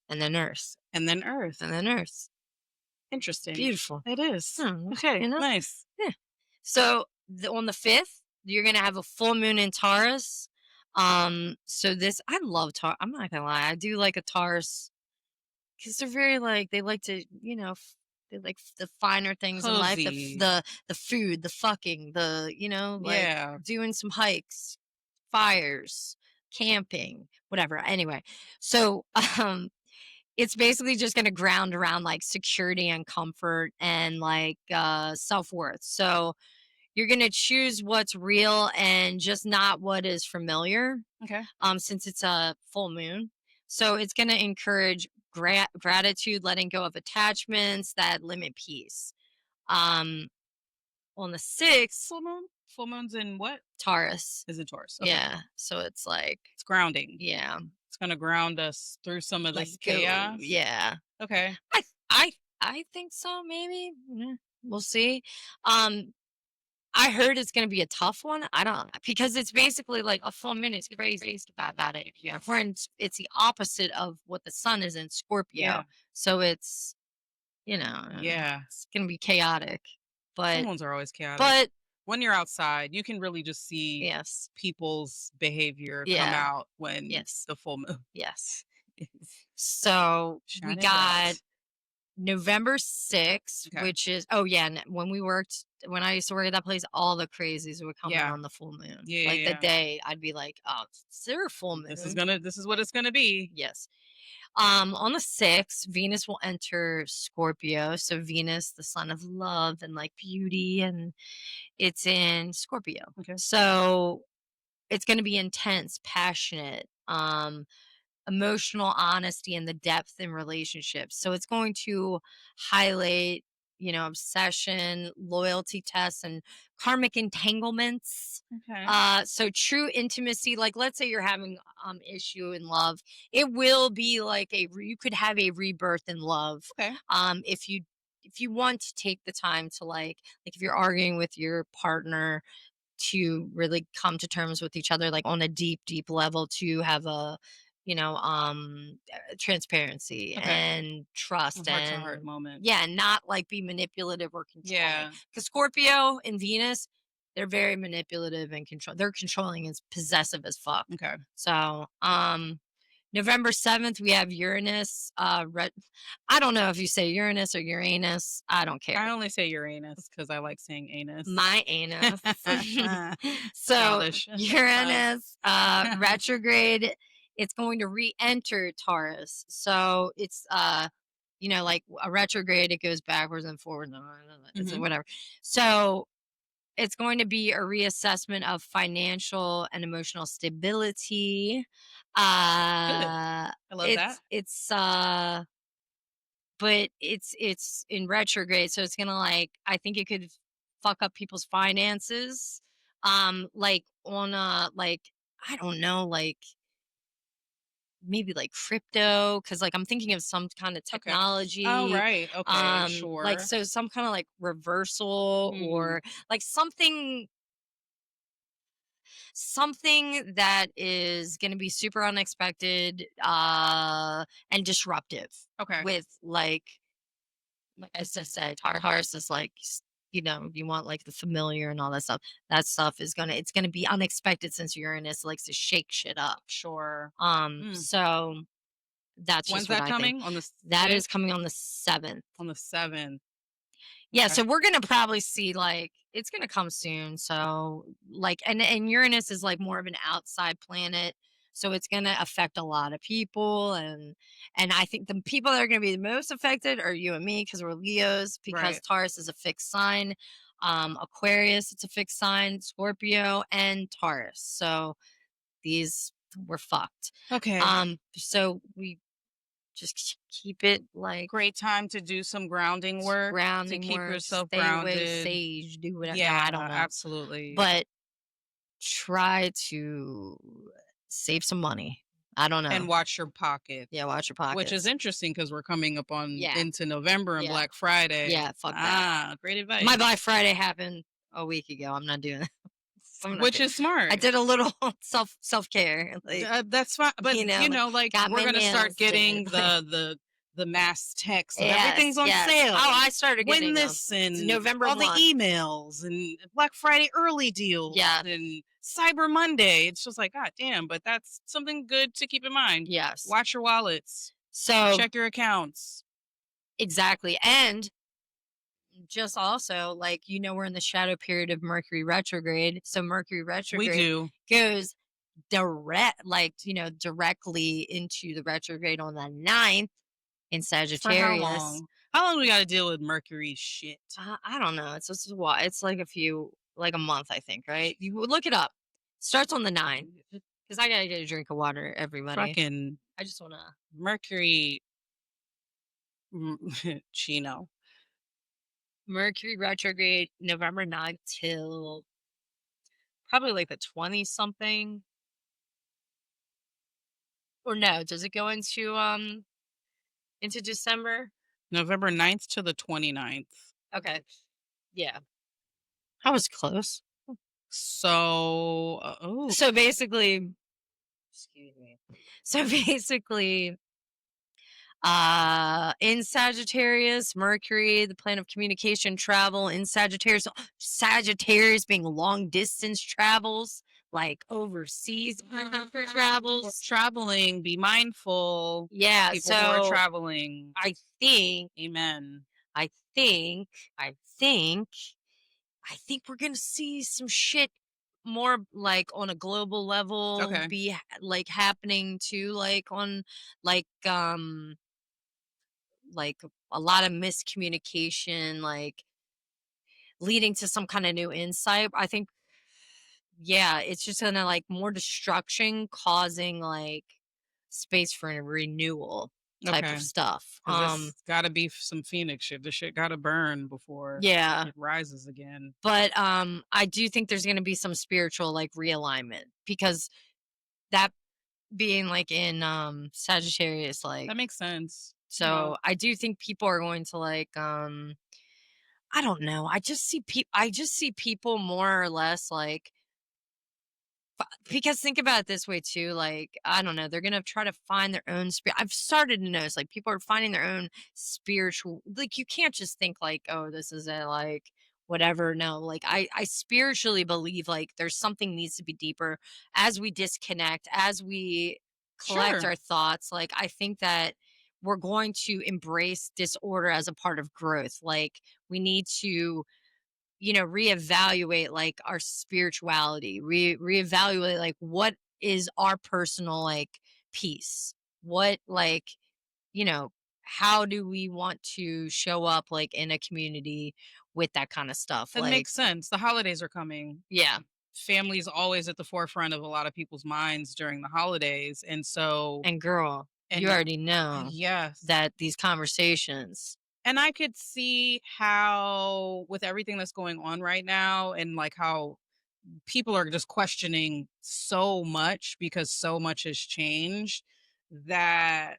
and then Earth. And then Earth. And then Earth. Interesting. Beautiful. It is. Hmm, Okay. Nice. Yeah. So on the 5th, you're gonna have a full moon in Taurus. So this, I love Taurus. I'm not gonna lie, I do like a Taurus because they're very like, they like to, they like the finer things in life, Cozy. the food, the fucking, the like Yeah. doing some hikes, fires, camping, whatever. Anyway, so it's basically just going to ground around like security and comfort and like self-worth. So you're going to choose what's real and just not what is familiar. Okay. Since it's a full moon, so it's going to encourage gratitude, letting go of attachments that limit peace. On the 6th, Full moon? Full moon's in what? Taurus. Is it Taurus? Okay. Yeah. So it's like, it's grounding. Yeah. It's gonna ground us through some of this Go, chaos. yeah. Okay. I think so, maybe. We'll see. I heard it's gonna be a tough one. I don't, because it's basically like a full moon. It's crazy about it. Yeah. It's the opposite of what the sun is in Scorpio. Yeah. So it's, Yeah. it's gonna be chaotic. But Full moons are always chaotic. but when you're outside, you can really just see yes. people's behavior come Yeah. out when Yes. the full moon. Yes. So we Shining got bright. November 6th, Okay. which is, and when I used to work at that place, all the crazies would come in Yeah. on the full moon. Yeah, Like yeah, the day, I'd be like, oh, is there a full moon? This is what it's gonna be. Yes. On the 6th, Venus will enter Scorpio. So Venus, the sign of love and like beauty, and it's in Scorpio. Okay. So it's going to be intense, passionate, emotional honesty and the depth in relationships. So it's going to highlight, obsession, loyalty tests, and karmic entanglements. Okay. So true intimacy, like let's say you're having issue in love, it will be like you could have a rebirth in love. Okay. If if you want to take the time to like if you're arguing with your partner to really come to terms with each other like on a deep level to have a transparency Okay. and A trust heart to heart and moment. yeah, not like be manipulative or controlling Yeah. because Scorpio and Venus, they're very manipulative and they're controlling and possessive as fuck. Okay. So November 7th, we have Uranus. I don't know if you say Uranus or Uranus. I don't I care. only say Uranus because I like saying anus. My anus. So Childish. Sorry. Uranus, retrograde, it's going to re-enter Taurus. So it's like a retrograde, it goes backwards and forwards. It's Hmm. whatever. So it's going to be a reassessment of financial and emotional stability. Good. Uh I love that. it's but it's in retrograde, so it's gonna like I think it could fuck up people's finances. Like on like I don't know, like maybe like crypto, because like I'm thinking of some kind of Okay. Oh, technology. right. Okay. Like Sure. so some kind of like reversal Hmm. or like something that is going to be super unexpected and disruptive Okay. with like I just said, Taurus is like you want like the familiar and all that stuff. That stuff is it's gonna be unexpected since Uranus likes to shake shit up. Sure. Mm. So that's When's just what that I think. coming? On the That is 6th? coming on the 7th. On the 7th. Yeah, Okay. so we're gonna probably see like it's gonna come soon. So like and Uranus is like more of an outside planet. So it's gonna affect a lot of people and I think the people that are gonna be the most affected are you and me because we're Leos, because Right. Taurus is a fixed sign. Aquarius, it's a fixed sign, Scorpio and Taurus. So these we're fucked. Okay. So we just keep it like Great time to do some grounding work to grounding keep work, yourself stay away, grounded. sage, do whatever. No, Yeah, I don't know. absolutely. But try to save some money. I don't know. And watch your pockets. Yeah, watch your Which is pockets. interesting because we're coming up on Yeah, into November and yeah, Black Friday. yeah. Fuck that. Ah, great My advice. Black Friday happened a week ago. I'm not doing it. I'm not Which doing. is I smart. did a little self care, like That's fine, but like like got we're my gonna start nails did. getting the mass text of Yes, everything's on yes. Oh, sale. I started Win getting them. this It's and November all the 1. emails and Black Friday early deals Yeah. and Cyber Monday. It's just like, God damn, but that's something good to keep in mind. Yes. Watch your wallets, So check your accounts. exactly, and just also like we're in the shadow period of Mercury retrograde, so Mercury We retrograde do. goes directly into the retrograde on the 9th in For how Sagittarius. long? How long we got to deal with Mercury shit? I don't know, it's just what it's like a month, I think, right? You look it up. Starts on the 9th because I gotta get a drink of water, everybody. Fucking I just want to Mercury Chino. Mercury retrograde November 9th till probably like the 20 something. Or no, does it go into December? November 9th to the 29th. Okay. Yeah. I was close. So, So basically, excuse me. So basically, in Sagittarius, Mercury, the planet of communication, travel in Sagittarius, Sagittarius being long distance travels, like overseas travels. traveling, be mindful. Yeah, People who are so traveling. I think, Amen. I think, I think I think we're gonna see some shit more like on a global level Okay. be like happening too, like on like like a lot of miscommunication, like leading to some kind of new insight. I think yeah, it's just gonna like more destruction causing like space for a renewal type Okay. of stuff. Because this got to be some Phoenix shit. The shit got to burn before Yeah. it rises again. But I do think there's gonna be some spiritual like realignment because that being like in Sagittarius, like That makes sense. So Well, I do think people are going to like I don't know. I just see people more or less like because think about it this way too, like, I don't know, they're gonna try to find their own spirit. I've started to notice like people are finding their own spiritual like you can't just think like, oh, this is a like whatever. No, like I spiritually believe like there's something needs to be deeper as we disconnect, as we collect sure. our thoughts. Like I think that we're going to embrace disorder as a part of growth. Like we need to reevaluate like our spirituality, reevaluate like what is our personal like peace, what like you know how do we want to show up like in a community with that kind of stuff, That like makes sense. The holidays are coming. yeah. Family's always at the forefront of a lot of people's minds during the holidays, and so And girl, you and already know yes. that these conversations. And I could see how with everything that's going on right now and like how people are just questioning so much because so much has changed that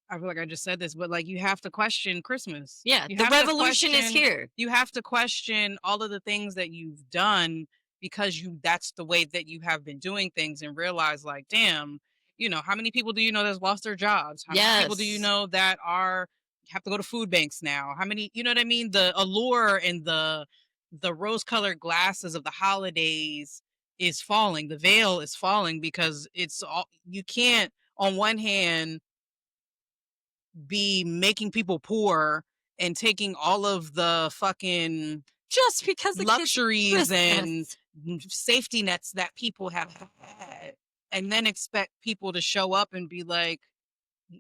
I feel like I just said this, but like you have to question Christmas. Yeah, the revolution is here. You have to question all of the things that you've done because that's the way that you have been doing things and realize like, damn, how many people do you know that's lost their jobs? How many people do you Yes. know that are have to go to food banks now? How many, you know what I mean? The allure and the rose-colored glasses of the holidays is falling. The veil is falling because it's all you can't on one hand be making people poor and taking all of the fucking Just because the kids luxuries and Christmas. safety nets that people have had and then expect people to show up and be like,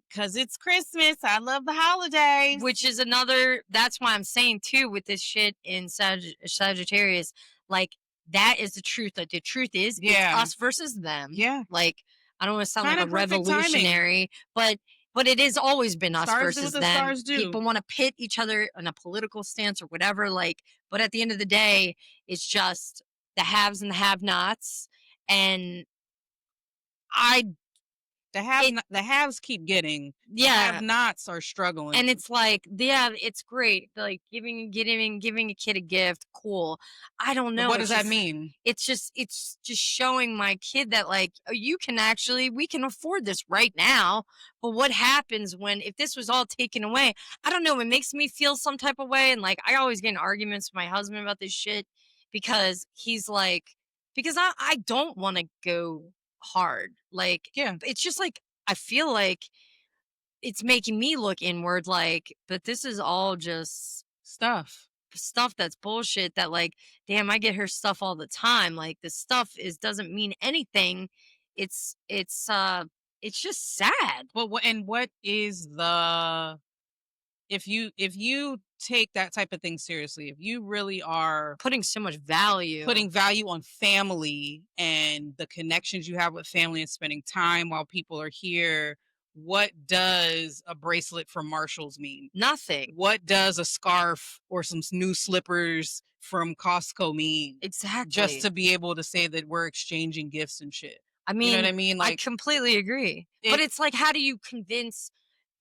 because it's Christmas, I love the holidays. Which is another that's why I'm saying too with this shit in Sagittarius, like that is the truth. Like the truth is it's Yeah. us versus them. Yeah. Like I don't want to sound like Kind a of perfect timing. revolutionary, but it has always been us Stars do what versus the them. stars do. People want to pit each other in a political stance or whatever, like, but at the end of the day, it's just the haves and the have nots. And I it The haves keep getting, the have yeah. nots are struggling. And it's like, yeah, it's great. Like giving a kid a gift, cool. I don't But know. what does that mean? It's just showing my kid that like oh, you can actually we can afford this right now. But what happens when if this was all taken away? I don't know. It makes me feel some type of way. And like I always get in arguments with my husband about this shit because he's like because I don't want to go hard. Like Yeah. it's just like I feel like it's making me look inward like, but this is all just Stuff. stuff that's bullshit that like, damn, I get her stuff all the time. Like the stuff is doesn't mean anything. It's just sad. But what is the if you take that type of thing seriously, if you really are Putting so much value. putting value on family and the connections you have with family and spending time while people are here, what does a bracelet from Marshalls mean? Nothing. What does a scarf or some new slippers from Costco mean? Just Exactly. to be able to say that we're exchanging gifts and shit. I You know what mean, I mean? I Like completely agree. But it it's like, how do you convince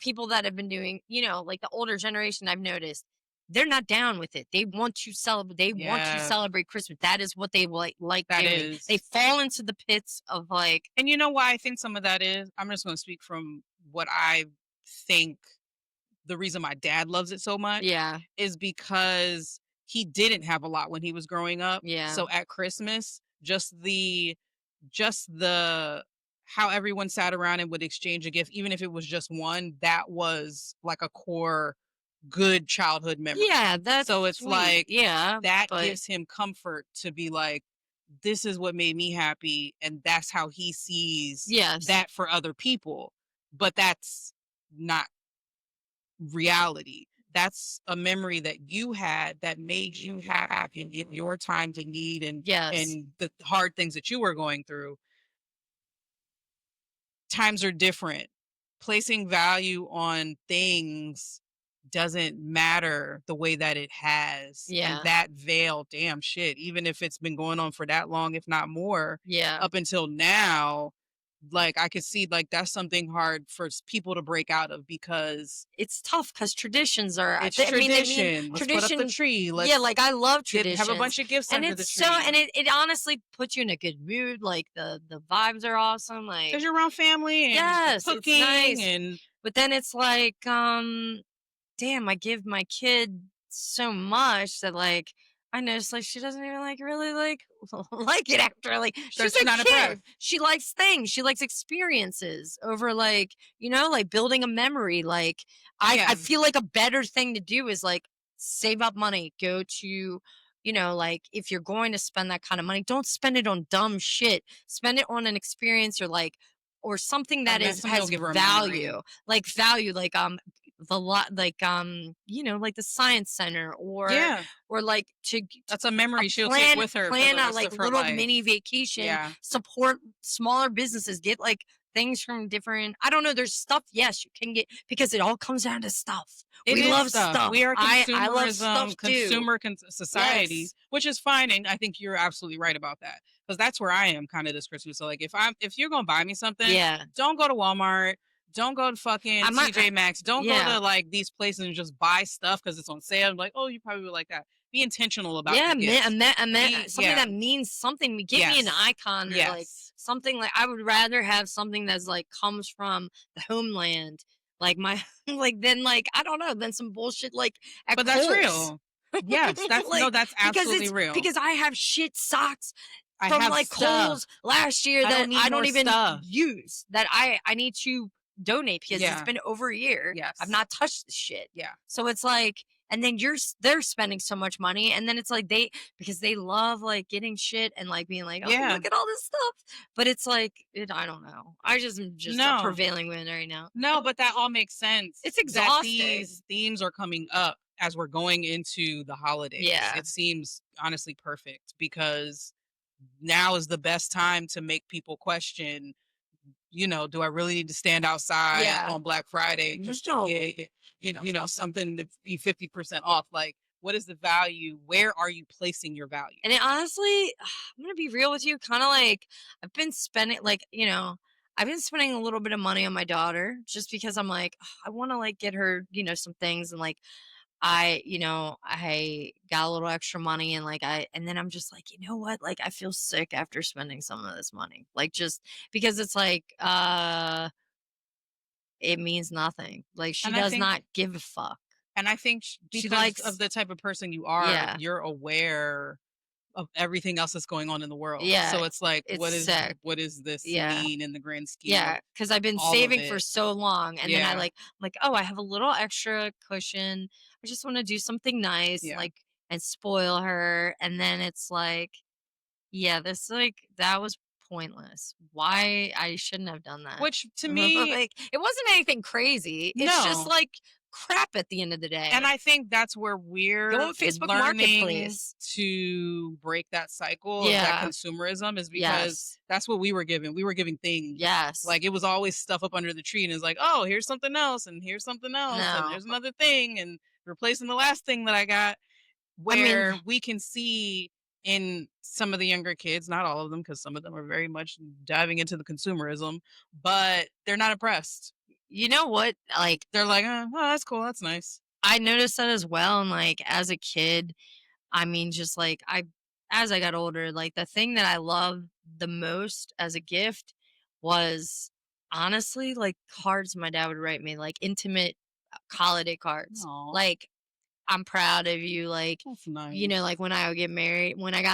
people that have been doing, like the older generation I've noticed, they're not down with it. They want to yeah, celebrate Christmas. That is what they like that doing. They is. fall into the pits of like, And you know why I think some of that is? I'm just going to speak from what I think the reason my dad loves it so much yeah, is because he didn't have a lot when he was growing up. yeah, So at Christmas, just the how everyone sat around and would exchange a gift, even if it was just one, that was like a core good childhood memory. yeah, that's So it's sweet. like Yeah, that but gives him comfort to be like, this is what made me happy. And that's how he sees yes, that for other people. But that's not reality. That's a memory that you had that made you happy in your times of need yes, and the hard things that you were going through. Times are different. Placing value on things doesn't matter the way that it has. And yeah, that veil, damn shit, even if it's been going on for that long, if not more, yeah, up until now, like I could see like that's something hard for people to break out of because It's tough because traditions are it's they mean tradition. Let's put up the tradition. tree. Yeah, Let's like, I love have a traditions, bunch of gifts and under it's the so and tree it honestly puts you in a good mood, like, the vibes are awesome, like because you're around family and yes, it's cooking nice, and but then it's like, damn, I give my kid so much that, like, I notice, like, she doesn't even, like, really, like, like it after, like, she's she's a not impressed. kid. She likes things. She likes experiences over, like, like, building a memory. Like, I Yeah, feel like a better thing to do is, like, save up money, go to, like, if you're going to spend that kind of money, don't spend it on dumb shit. Spend it on an experience or something that is something will has give her a memory. value, like the lot like like the science center Yeah, or like that's a a memory she'll take with her for plan the a rest like of her little life. mini vacation, Yeah, support smaller businesses, get like things from different, I don't know, there's stuff, yes, you can get, because it all comes down to stuff. it We is love stuff. We stuff. are I love stuff consumerism, too. society, Yes. which is fine, and I think you're absolutely right about that because that's where I am kind of this Christmas. So like, if you're gonna buy me something, Yeah. don't go to Walmart, don't go to fucking I might TJ Maxx, don't go yeah. to like these places and just buy stuff because it's on sale. I'm like, oh, you probably would like that. Be intentional about Yeah, your gifts. something Yeah, that means something. Get me an yes, icon or like yes. something, like I would rather have something that's like comes from the homeland. Like my like then like I don't know, then some bullshit like at But that's Kohl's. real. Yes, that's no, Like that's absolutely real. because I have shit socks I from have like stuff. Kohl's last year I that don't need I more don't even stuff. use, that I need to donate because it's Yeah. been over a year. I've Yes. not touched the shit. Yeah. So it's like, and then they're spending so much money, and then it's like because they love like getting shit and like being like, oh, Yeah. look at all this stuff. But it's like I don't know. I just am just a No. prevailing woman right now. No, but that all makes sense It's that exhausting. these themes are coming up as we're going into the holidays. Yeah. It seems honestly perfect because now is the best time to make people question, do I really need to stand outside Yeah. on Black Friday just to No. get, something to be 50% off? Like, what is the value? Where are you placing your value? And it honestly, I'm gonna be real with you, kind of like I've been spending like, I've been spending a little bit of money on my daughter just because I'm like, I want to like get her, some things, and like I got a little extra money, and like and then I'm just like, you know what? Like I feel sick after spending some of this money. Like just because it's like it means nothing. Like she And I does think not give a fuck. and I think She because of likes the type of person you are, yeah. you're aware of everything else that's going on in the world. Yeah. So it's like, It's sick. what does this Yeah. mean in the grand scheme of Yeah, because I've been all of saving for it? so long, and then Yeah. I'm like, "Oh, I have a little extra cushion. I just wanna do something nice, Yeah. like, and spoil her," and then it's like, yeah, that was pointless. Why I shouldn't have done that. Which to me, Like, it wasn't anything crazy, it's just, no. like, crap at the end of the And day. I think that's where Go we're on Facebook learning Marketplace. to break that cycle of that Yeah. consumerism is because Yes. that's what we were given. We were giving things. Yes. Like it was always stuff up under the tree and it's like, oh, here's something else and here's something else and No. there's another thing and replacing the last thing that I got. I mean, Where we can see in some of the younger kids, not all of them, because some of them are very much diving into the consumerism, but they're not impressed. you know what? Like, They're like, oh, that's cool. That's nice. I noticed that as well, and, like, as a kid, I mean, just, like, as I got older, like, the thing that I loved the most as a gift was honestly, like, cards my dad would write me, like, intimate, holiday cards. Oh, Like, "I'm proud of you," like, that's nice. like, when I got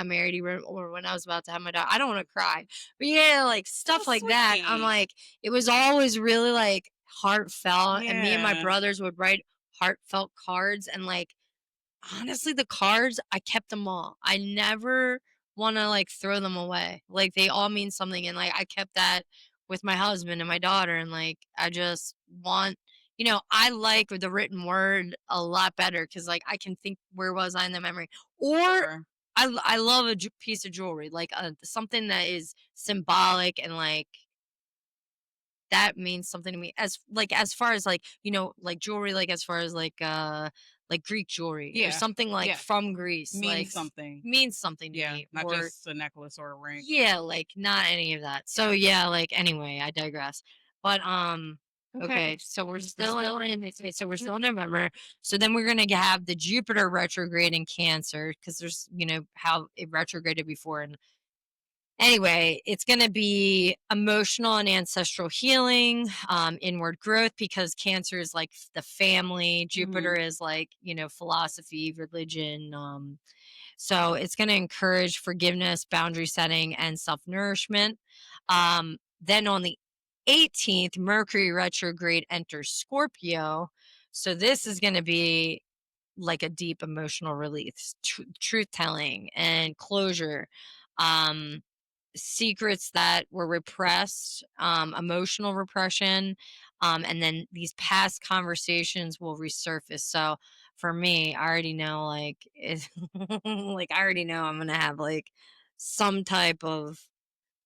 married, or when I was about to have my daughter, I don't wanna cry. But, yeah, like, So stuff like that, I'm sweet. like, it was always really, like, heartfelt, and me and my Yeah. brothers would write heartfelt cards, and, like, honestly, the cards, I kept them all. I never wanna, like, throw them away. Like, they all mean something, and, like, I kept that with my husband and my daughter, and, like, I just want, I like the written word a lot better because, like, I can think, "Where was I in the memory?" Or Sure. I love a piece of jewelry, like, something that is symbolic and, like, that means something to me as far as, like, like, jewelry, like, as far as, like, like Greek jewelry or Yeah. something like Yeah. from Greece, like Means something. means something to Yeah. me. Not Or just a necklace or a ring. yeah, like not any of that. So yeah, like anyway, I digress. But Okay. okay, so we're still in okay, so we're still in November. So then we're gonna have the Jupiter retrograde in Cancer because there's how it retrograded before. And anyway, it's gonna be emotional and ancestral healing, inward growth because Cancer is like the family. Hmm. Jupiter is like philosophy, religion. So it's going to encourage forgiveness, boundary setting, and self nourishment. Then on the 18th, Mercury retrograde enters Scorpio. So this is going to be like a deep emotional release, truth telling, and closure. Um, Secrets that were repressed, emotional repression, and then these past conversations will resurface. So for me, I already know like I already know I'm gonna have like some type of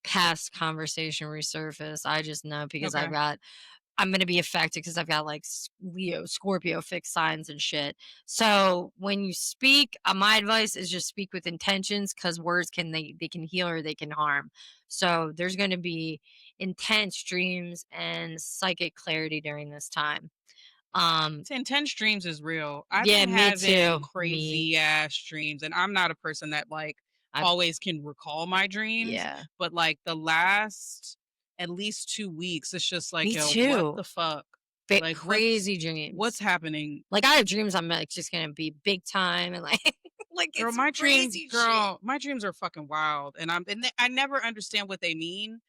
past conversation resurface. I just know because Okay. I'm gonna be affected because I've got like Leo, Scorpio fixed signs and shit. So when you speak, my advice is just speak with intentions because words they can heal or they can harm. So there's gonna be intense dreams and psychic clarity during this time. Um, Intense dreams is real. I've yeah, been me having too. Me, crazy ass dreams, and I'm not a person that like I always can recall my dreams, yeah, but like the last at least 2 weeks, it's just like, me yo, what too. the fuck? Like Crazy what's dreams. happening? Like I have dreams I'm like just gonna be big time and like like it's crazy shit. My dreams are fucking wild, and I never understand what they mean,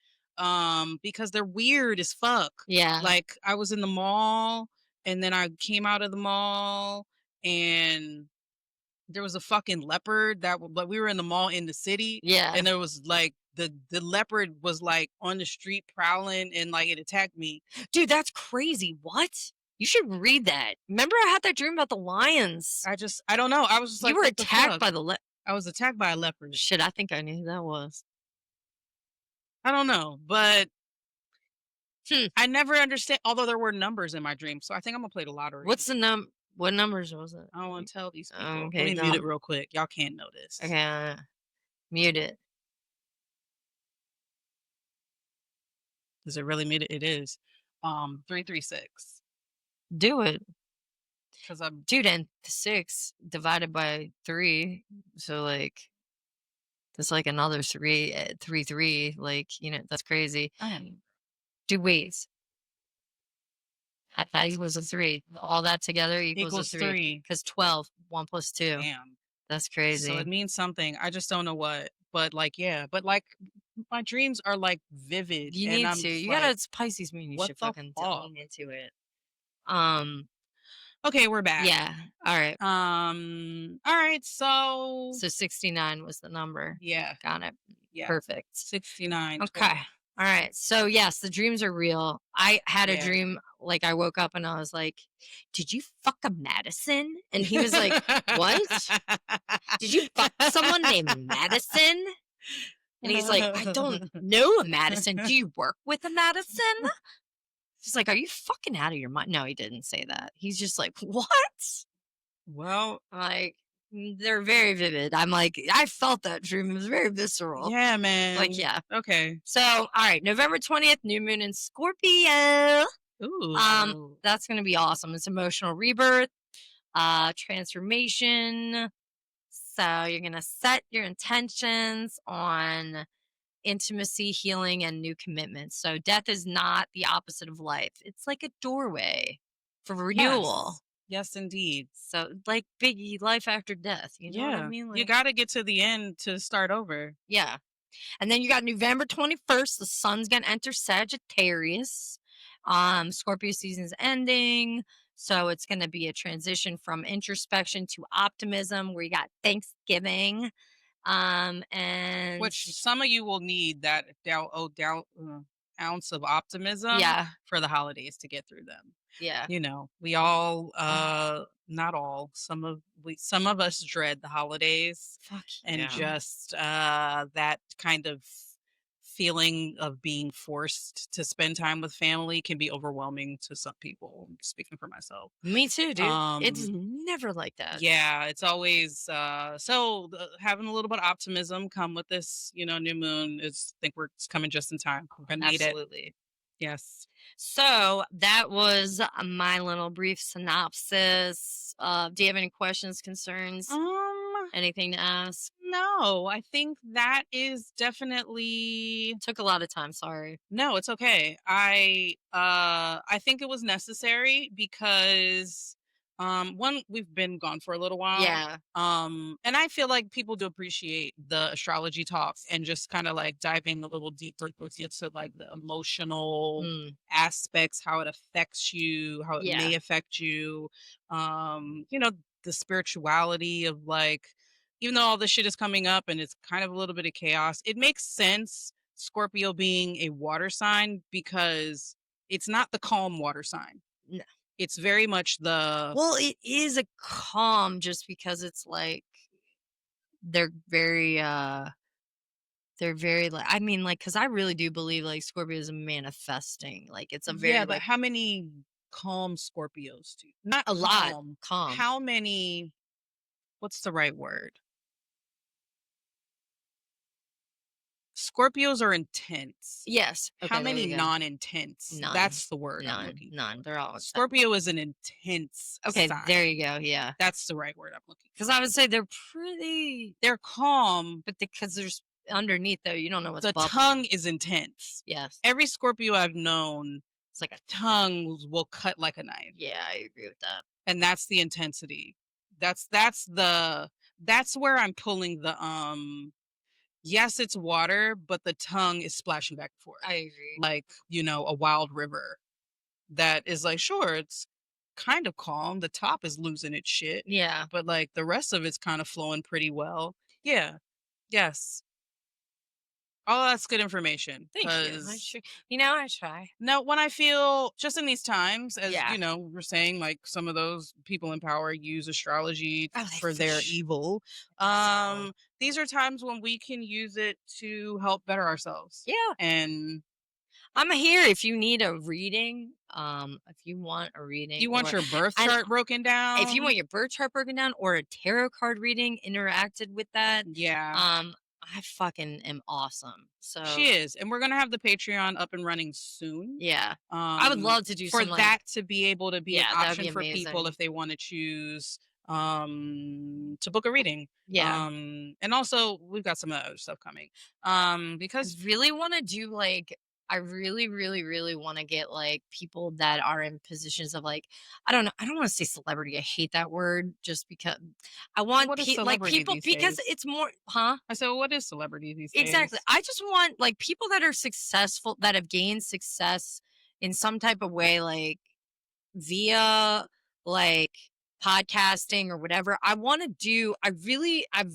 because they're weird as fuck. Yeah, Like I was in the mall, and then I came out of the mall, and there was a fucking leopard but we were in the mall in the city, yeah. and there was like the leopard was like on the street prowling, and like it attacked me. Dude, that's crazy. What? You should read that. Remember I had that dream about the lions? I don't know. I was just You like, were what the attacked fuck? by I was attacked by a leopard. shit, I think I knew who that was. I don't know, but Hmm. I never understand. Although there were numbers in my dream, so I think I'm gonna play the lottery. What's the what numbers was it? I don't want to tell these people. Let Okay, me mute don't. it real quick. Y'all can't know this. Okay, mute it. Is it really mute it? It is. 336. Do it. Because I'm. Dude, and 6 divided by 3. So like that's like another 3, 3, 3. Like, that's crazy. I am Dude, wait. I thought it was a 3. All that together equals a equals 3. 3. Because 12, 1 plus 2. Damn. That's So it crazy. means something. I just don't know what. But like, yeah. But like, my dreams are like vivid, You and need I'm to. just You gotta like, it's Pisces moon, you what should the fucking fuck? lean into it. Um, Okay, we're back. yeah. All right. All right. So So 69 was the number. yeah, Got it. yeah. Perfect. 69 Okay. total. All right. So yes, the dreams are real. I had a Yeah. dream, like I woke up and I was like, "Did you fuck a Madison?" And he was like, "What? Did you fuck someone named Madison?" And he's like, "I don't know a Madison. Do you work with a Madison?" He's like, "Are you fucking out of your mind?" No, he didn't say that. He's just like, "What?" Well, I'm like, they're very vivid. I'm like, I felt that dream. It was very visceral. yeah, Like, man. yeah. Okay. So, all right, November 20th, new moon in Scorpio. Ooh. That's gonna be awesome. It's emotional rebirth, transformation. So you're gonna set your intentions on intimacy, healing, and new commitments. So death is not the opposite of life. It's like a doorway for renewal. Yes. Yes, indeed. So like Biggie, life after death. You know what I Yeah. mean? You Like, got to get to the end to start over. yeah. And then you got November 21st, the sun's gonna enter Sagittarius. Scorpio season's ending. So it's gonna be a transition from introspection to optimism, where you got Thanksgiving. And Which some of you will need that ounce of optimism yeah, for the holidays to get through them. yeah. You know, we all not all, some of us dread the holidays, Fuck and yeah. just that kind of feeling of being forced to spend time with family can be overwhelming to some people. Speaking for myself. Me too, dude. It's Um, never like that. yeah, it's always having a little bit of optimism come with this, new moon is I think it's coming just in time. We're gonna need it. Absolutely. Yes. So that was my little brief synopsis. Do you have any questions, concerns, Um, anything to ask? no, I think that is definitely Took a lot of time. Sorry. no, it's okay. I think it was necessary because one, we've been gone for a little while. Yeah. And I feel like people do appreciate the astrology talk and just kind of like diving a little deeper into like the emotional Mm, aspects, how it affects you, how it yeah. may affect you. You know, the spirituality of like, even though all this shit is coming up and it's kind of a little bit of chaos, it makes sense Scorpio being a water sign because it's not the calm water sign. No. It's very much the Well, it is a calm just because it's like they're very like, I mean, like, because I really do believe like Scorpio is manifesting. Like it's a yeah, very but like how many calm Scorpios do you not a lot calm. calm. How many what's the right word? Scorpios are intense. Yes. How Okay, there many you go. non-intense? None. That's the word I'm None. looking for. None. They're all Scorpio is an intense okay, there sign. you go. Yeah. That's the right word I'm looking Because for. I would say they're pretty, They're calm. but because there's underneath though, you don't know what's The bubbling. tongue is intense. Yes. Every Scorpio I've known, It's like a, tongues will cut like a knife, yeah, I agree with that. and that's the intensity. That's where I'm pulling the yes, it's water, but the tongue is splashing back and forth I agree. like, a wild river that is like, sure, it's kind of calm, the top is losing its shit, Yeah. but like the rest of it's kind of flowing pretty well. Yeah. Yes. All that's good information Thank you. I because sure, I try. no, when I feel just in these times, as Yeah. we're saying, like some of those people in power use astrology Oh, they for for their evil. so. These are times when we can use it to help better ourselves. Yeah. And I'm here if you need a reading. If you want a do reading you want or your birth and chart broken if you down? want your birth chart broken down or a tarot card reading interacted with that, Yeah, I fucking am awesome. she So is. And we're gonna have the Patreon up and running soon. yeah, I would love to do For some like that to be able to be an yeah, that would option be for people amazing. if they want to choose to book a reading. Yeah, And also we've got some other stuff coming. I Because really want to do like. I really, really, really want to get like people that are in positions of like I don't know. I don't want to say celebrity. I hate that word. Just because I want what is like celebrity people these because days? it's more, huh? I said, well, what is celebrity these Exactly. days? I just want like people that are successful that have gained success in some type of way, like via like podcasting or whatever. I've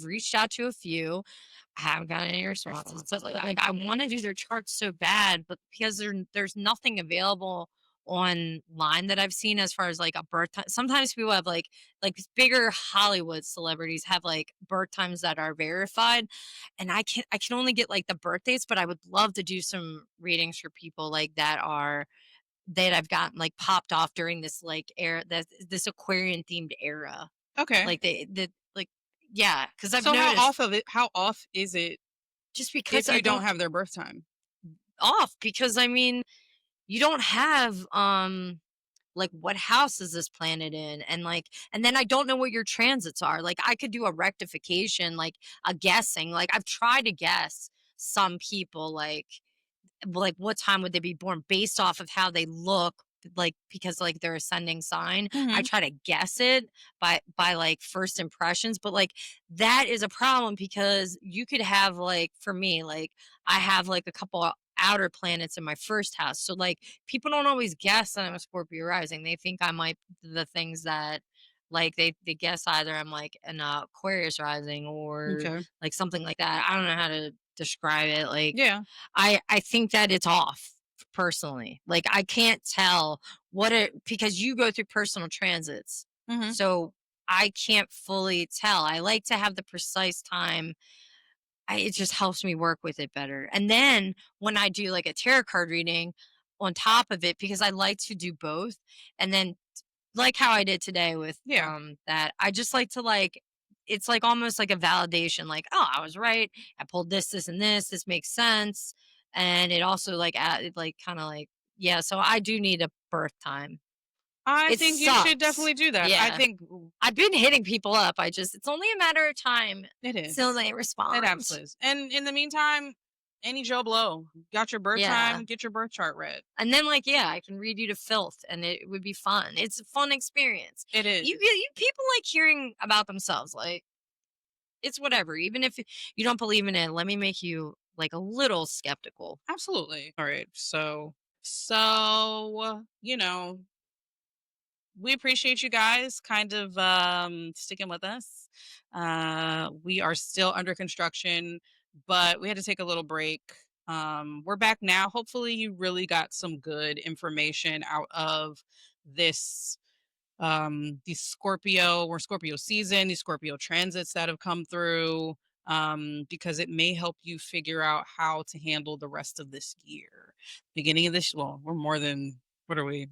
reached out to a few. I haven't gotten any responses. But like I want to do their charts so bad, but because there's nothing available online that I've seen as far as like a birth time. Sometimes people have like bigger Hollywood celebrities have like birth times that are verified. And I can only get like the birth dates, but I would love to do some readings for people like that I've gotten like popped off during this like era that this Aquarian themed era. Okay. Like the like yeah, because I've So noticed how off is it just because if I you don't don't have their birth time? off because I mean you don't have like what house is this planet in and then I don't know what your transits are. Like I could do a rectification, like a guessing. Like I've tried to guess some people like what time would they be born based off of how they look like because like their ascending sign. I Hmm. try to guess it by like first impressions, but like that is a problem because you could have like for me like I have like a couple of outer planets in my first house, so like people don't always guess that I'm a Scorpio rising. They think I might the things that like they guess either I'm like an Aquarius rising or Okay. like something like that. I don't know how to describe it. Like Yeah. I think that it's off personally. Like I can't tell what it because you go through personal transits. Hmm. So I can't fully tell. I like to have the precise time it just helps me work with it better. And then when I do like a tarot card reading on top of it, because I like to do both, and then like how I did today with Yeah. that, I just like to like it's like almost like a validation, like, oh, I was right. I pulled this, this, and this makes sense. And it also like added like kind of like, yeah, so I do need a birth time. I It think you should sucks. definitely do that. I Yeah. think I've been hitting people up. It's only a matter of time it till is. they It respond. absolutely is. And in the meantime, any Joe Blow, got your birth Yeah. time, get your birth chart read. And then like, yeah, I can read you to filth and it would be fun. It's a fun experience. It is. You people like hearing about themselves. Like it's whatever. Even if you don't believe in it, let me make you like a little skeptical. Absolutely. All right. So, we appreciate you guys kind of sticking with us. We are still under construction, but we had to take a little break. We're back now. Hopefully you really got some good information out of this the Scorpio season, these Scorpio transits that have come through, because it may help you figure out how to handle the rest of this year. Beginning of this, well, we're more than, what are we,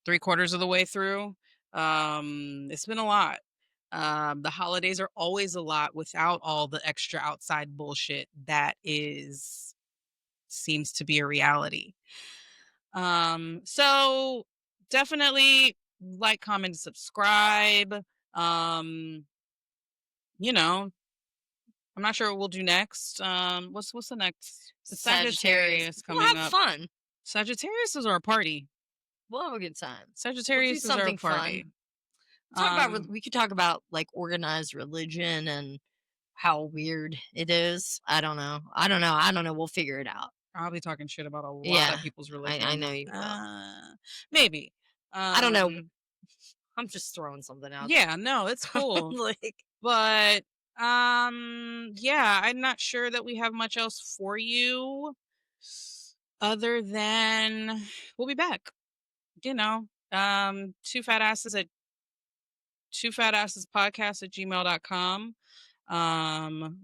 3/4 of the way through. It's been a lot. The holidays are always a lot without all the extra outside bullshit that is seems to be a reality. So definitely like, comment, subscribe. Um, you know, I'm not sure what we'll do next. What's the next? The Sagittarius. Sagittarius We'll coming have up. fun. Sagittarius is our party. We'll have a good time. We'll do Sagittarius is our something party. fun. We could talk about like organized religion and how weird it is. I don't know. I don't know. We'll figure it out. I'll be talking shit about a lot Yeah. of people's I religion. know you will. Maybe. I don't know. Um, I'm just throwing something out yeah, no, it's there. cool. Like But yeah, I'm not sure that we have much else for you other than we'll be back. Two fat asses at two fat asses podcast at gmail.com.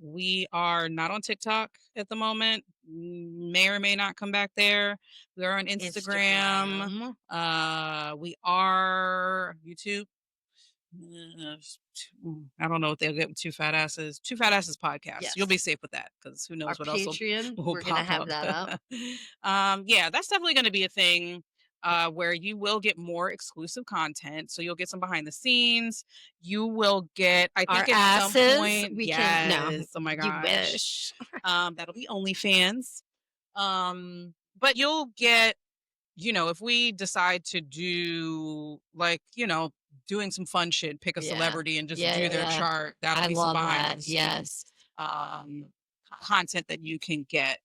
We are not on TikTok at the moment. May or may not come back there. We are on Instagram. Instagram. We are YouTube. I don't know what they'll get with two fat asses. Two fat asses podcast. You'll Yes. be safe with that because who Our knows what else will, Patreon. will We're gonna pop have up. that up. Yeah, that's definitely going to be a thing. Where you will get more exclusive content. So you'll get some behind the scenes. You will get, I Our think at some asses. point, We can no. yes. Oh my You gosh. wish. That'll be OnlyFans. But you'll get, if we decide to do like, doing some fun shit, pick a Yeah. celebrity and just Yeah, do yeah, their yeah. chart. That'll I be some love behind the that. scenes Yes. content that you can get,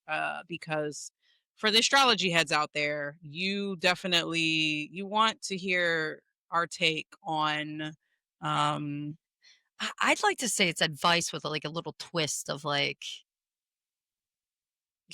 because for the astrology heads out there, you definitely you want to hear our take on I'd like to say it's advice with like a little twist of like,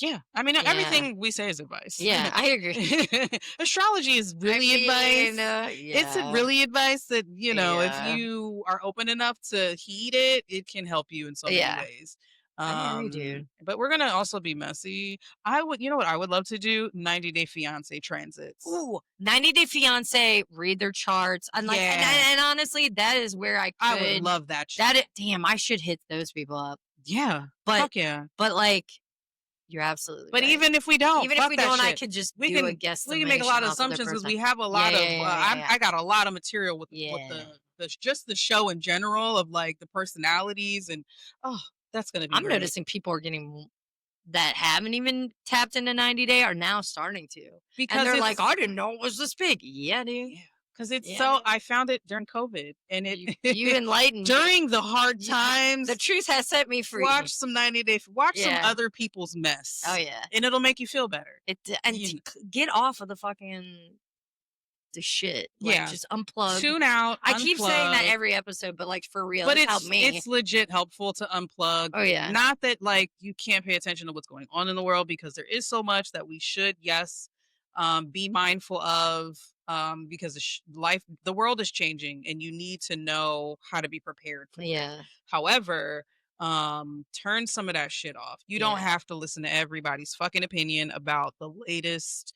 yeah, I mean, yeah, everything we say is advice. yeah, I agree. Astrology is I really advice. mean, It's yeah, really advice that, if yeah, you are open enough to heed it, it can help you in so many yeah. ways. I hear you, dude. But we're gonna also be messy. I would, you know what I would love to do? 90-day fiance transits. Ooh, 90 Day Fiance, read their charts. I'm like, Yeah, and honestly, that is where I I would could. love that shit. That it, damn, I should hit those people up. Yeah, But fuck yeah. but like, you're absolutely But right. even if we don't, Even if fuck we that don't, I shit. could just We do a can we can make a guesstimation lot of off of their assumptions because person. we have a Yeah, lot of. yeah, yeah, yeah. I got a lot of material with Yeah. just the show in general of like the personalities and oh, that's gonna be I'm great. noticing people are getting that haven't even tapped into 90 day are now starting to. Because And they're like, it's I didn't know it was this big. Yeah, dude. yeah, because it's Yeah, so. dude. I found it during COVID, and You enlightened me. during the hard Yeah, times. the truth has set me free. Watch some 90-day. Watch some Yeah. other people's mess. Oh yeah. and it'll make you feel better. Get off of the fucking the shit. Like Yeah. just unplug. Tune out. I keep saying that unplug. every episode, but like for real, But it's helped me. it's legit helpful to unplug. Oh yeah. Not that like you can't pay attention to what's going on in the world because there is so much that we should, yes, be mindful of, because the world is changing and you need to know how to be prepared for it. Yeah. However, Turn some of that shit off. You don't Yeah. have to listen to everybody's fucking opinion about the latest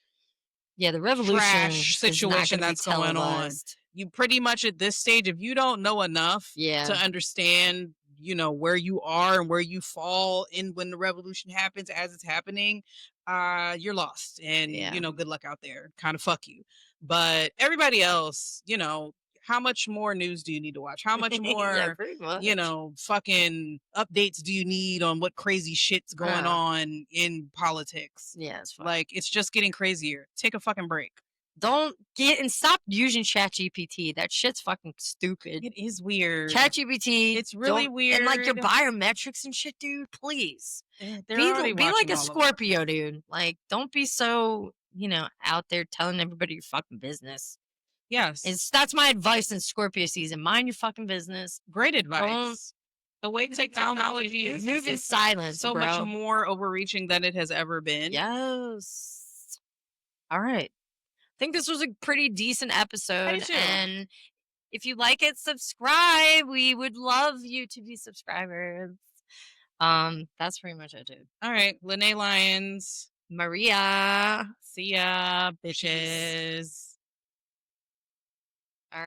Yeah, the revolution trash is not situation gonna be that's going on. televised. You pretty much at this stage, if you don't know enough to Yeah, understand, where you are and where you fall in when the revolution happens as it's happening, you're lost. And, yeah. good luck out there. Kind of fuck you. But everybody else, how much more news do you need to watch? How much Yeah, more, pretty much. fucking updates do you need on what crazy shit's going Uh, on in politics? yeah, it's fine. Like, it's just getting crazier. Take a fucking break. Don't get and stop using ChatGPT. That shit's fucking stupid. It is weird. ChatGPT, It's really don't and like your weird. biometrics and shit, dude. Please They're be already be like watching a all of us. Scorpio, dude. Like, don't be so out there telling everybody your fucking business. Yes, That's my advice in Scorpio season. Mind your fucking business. great Don't advice. The way technology is move in silence, so much bro. more overreaching than it has ever been. Yes. All right. I think this was a pretty decent I do episode. too. And if you like it, subscribe. We would love you to be subscribers. That's pretty much it, dude. All right, Lene Lyons. Maria. See ya, Peace. bitches.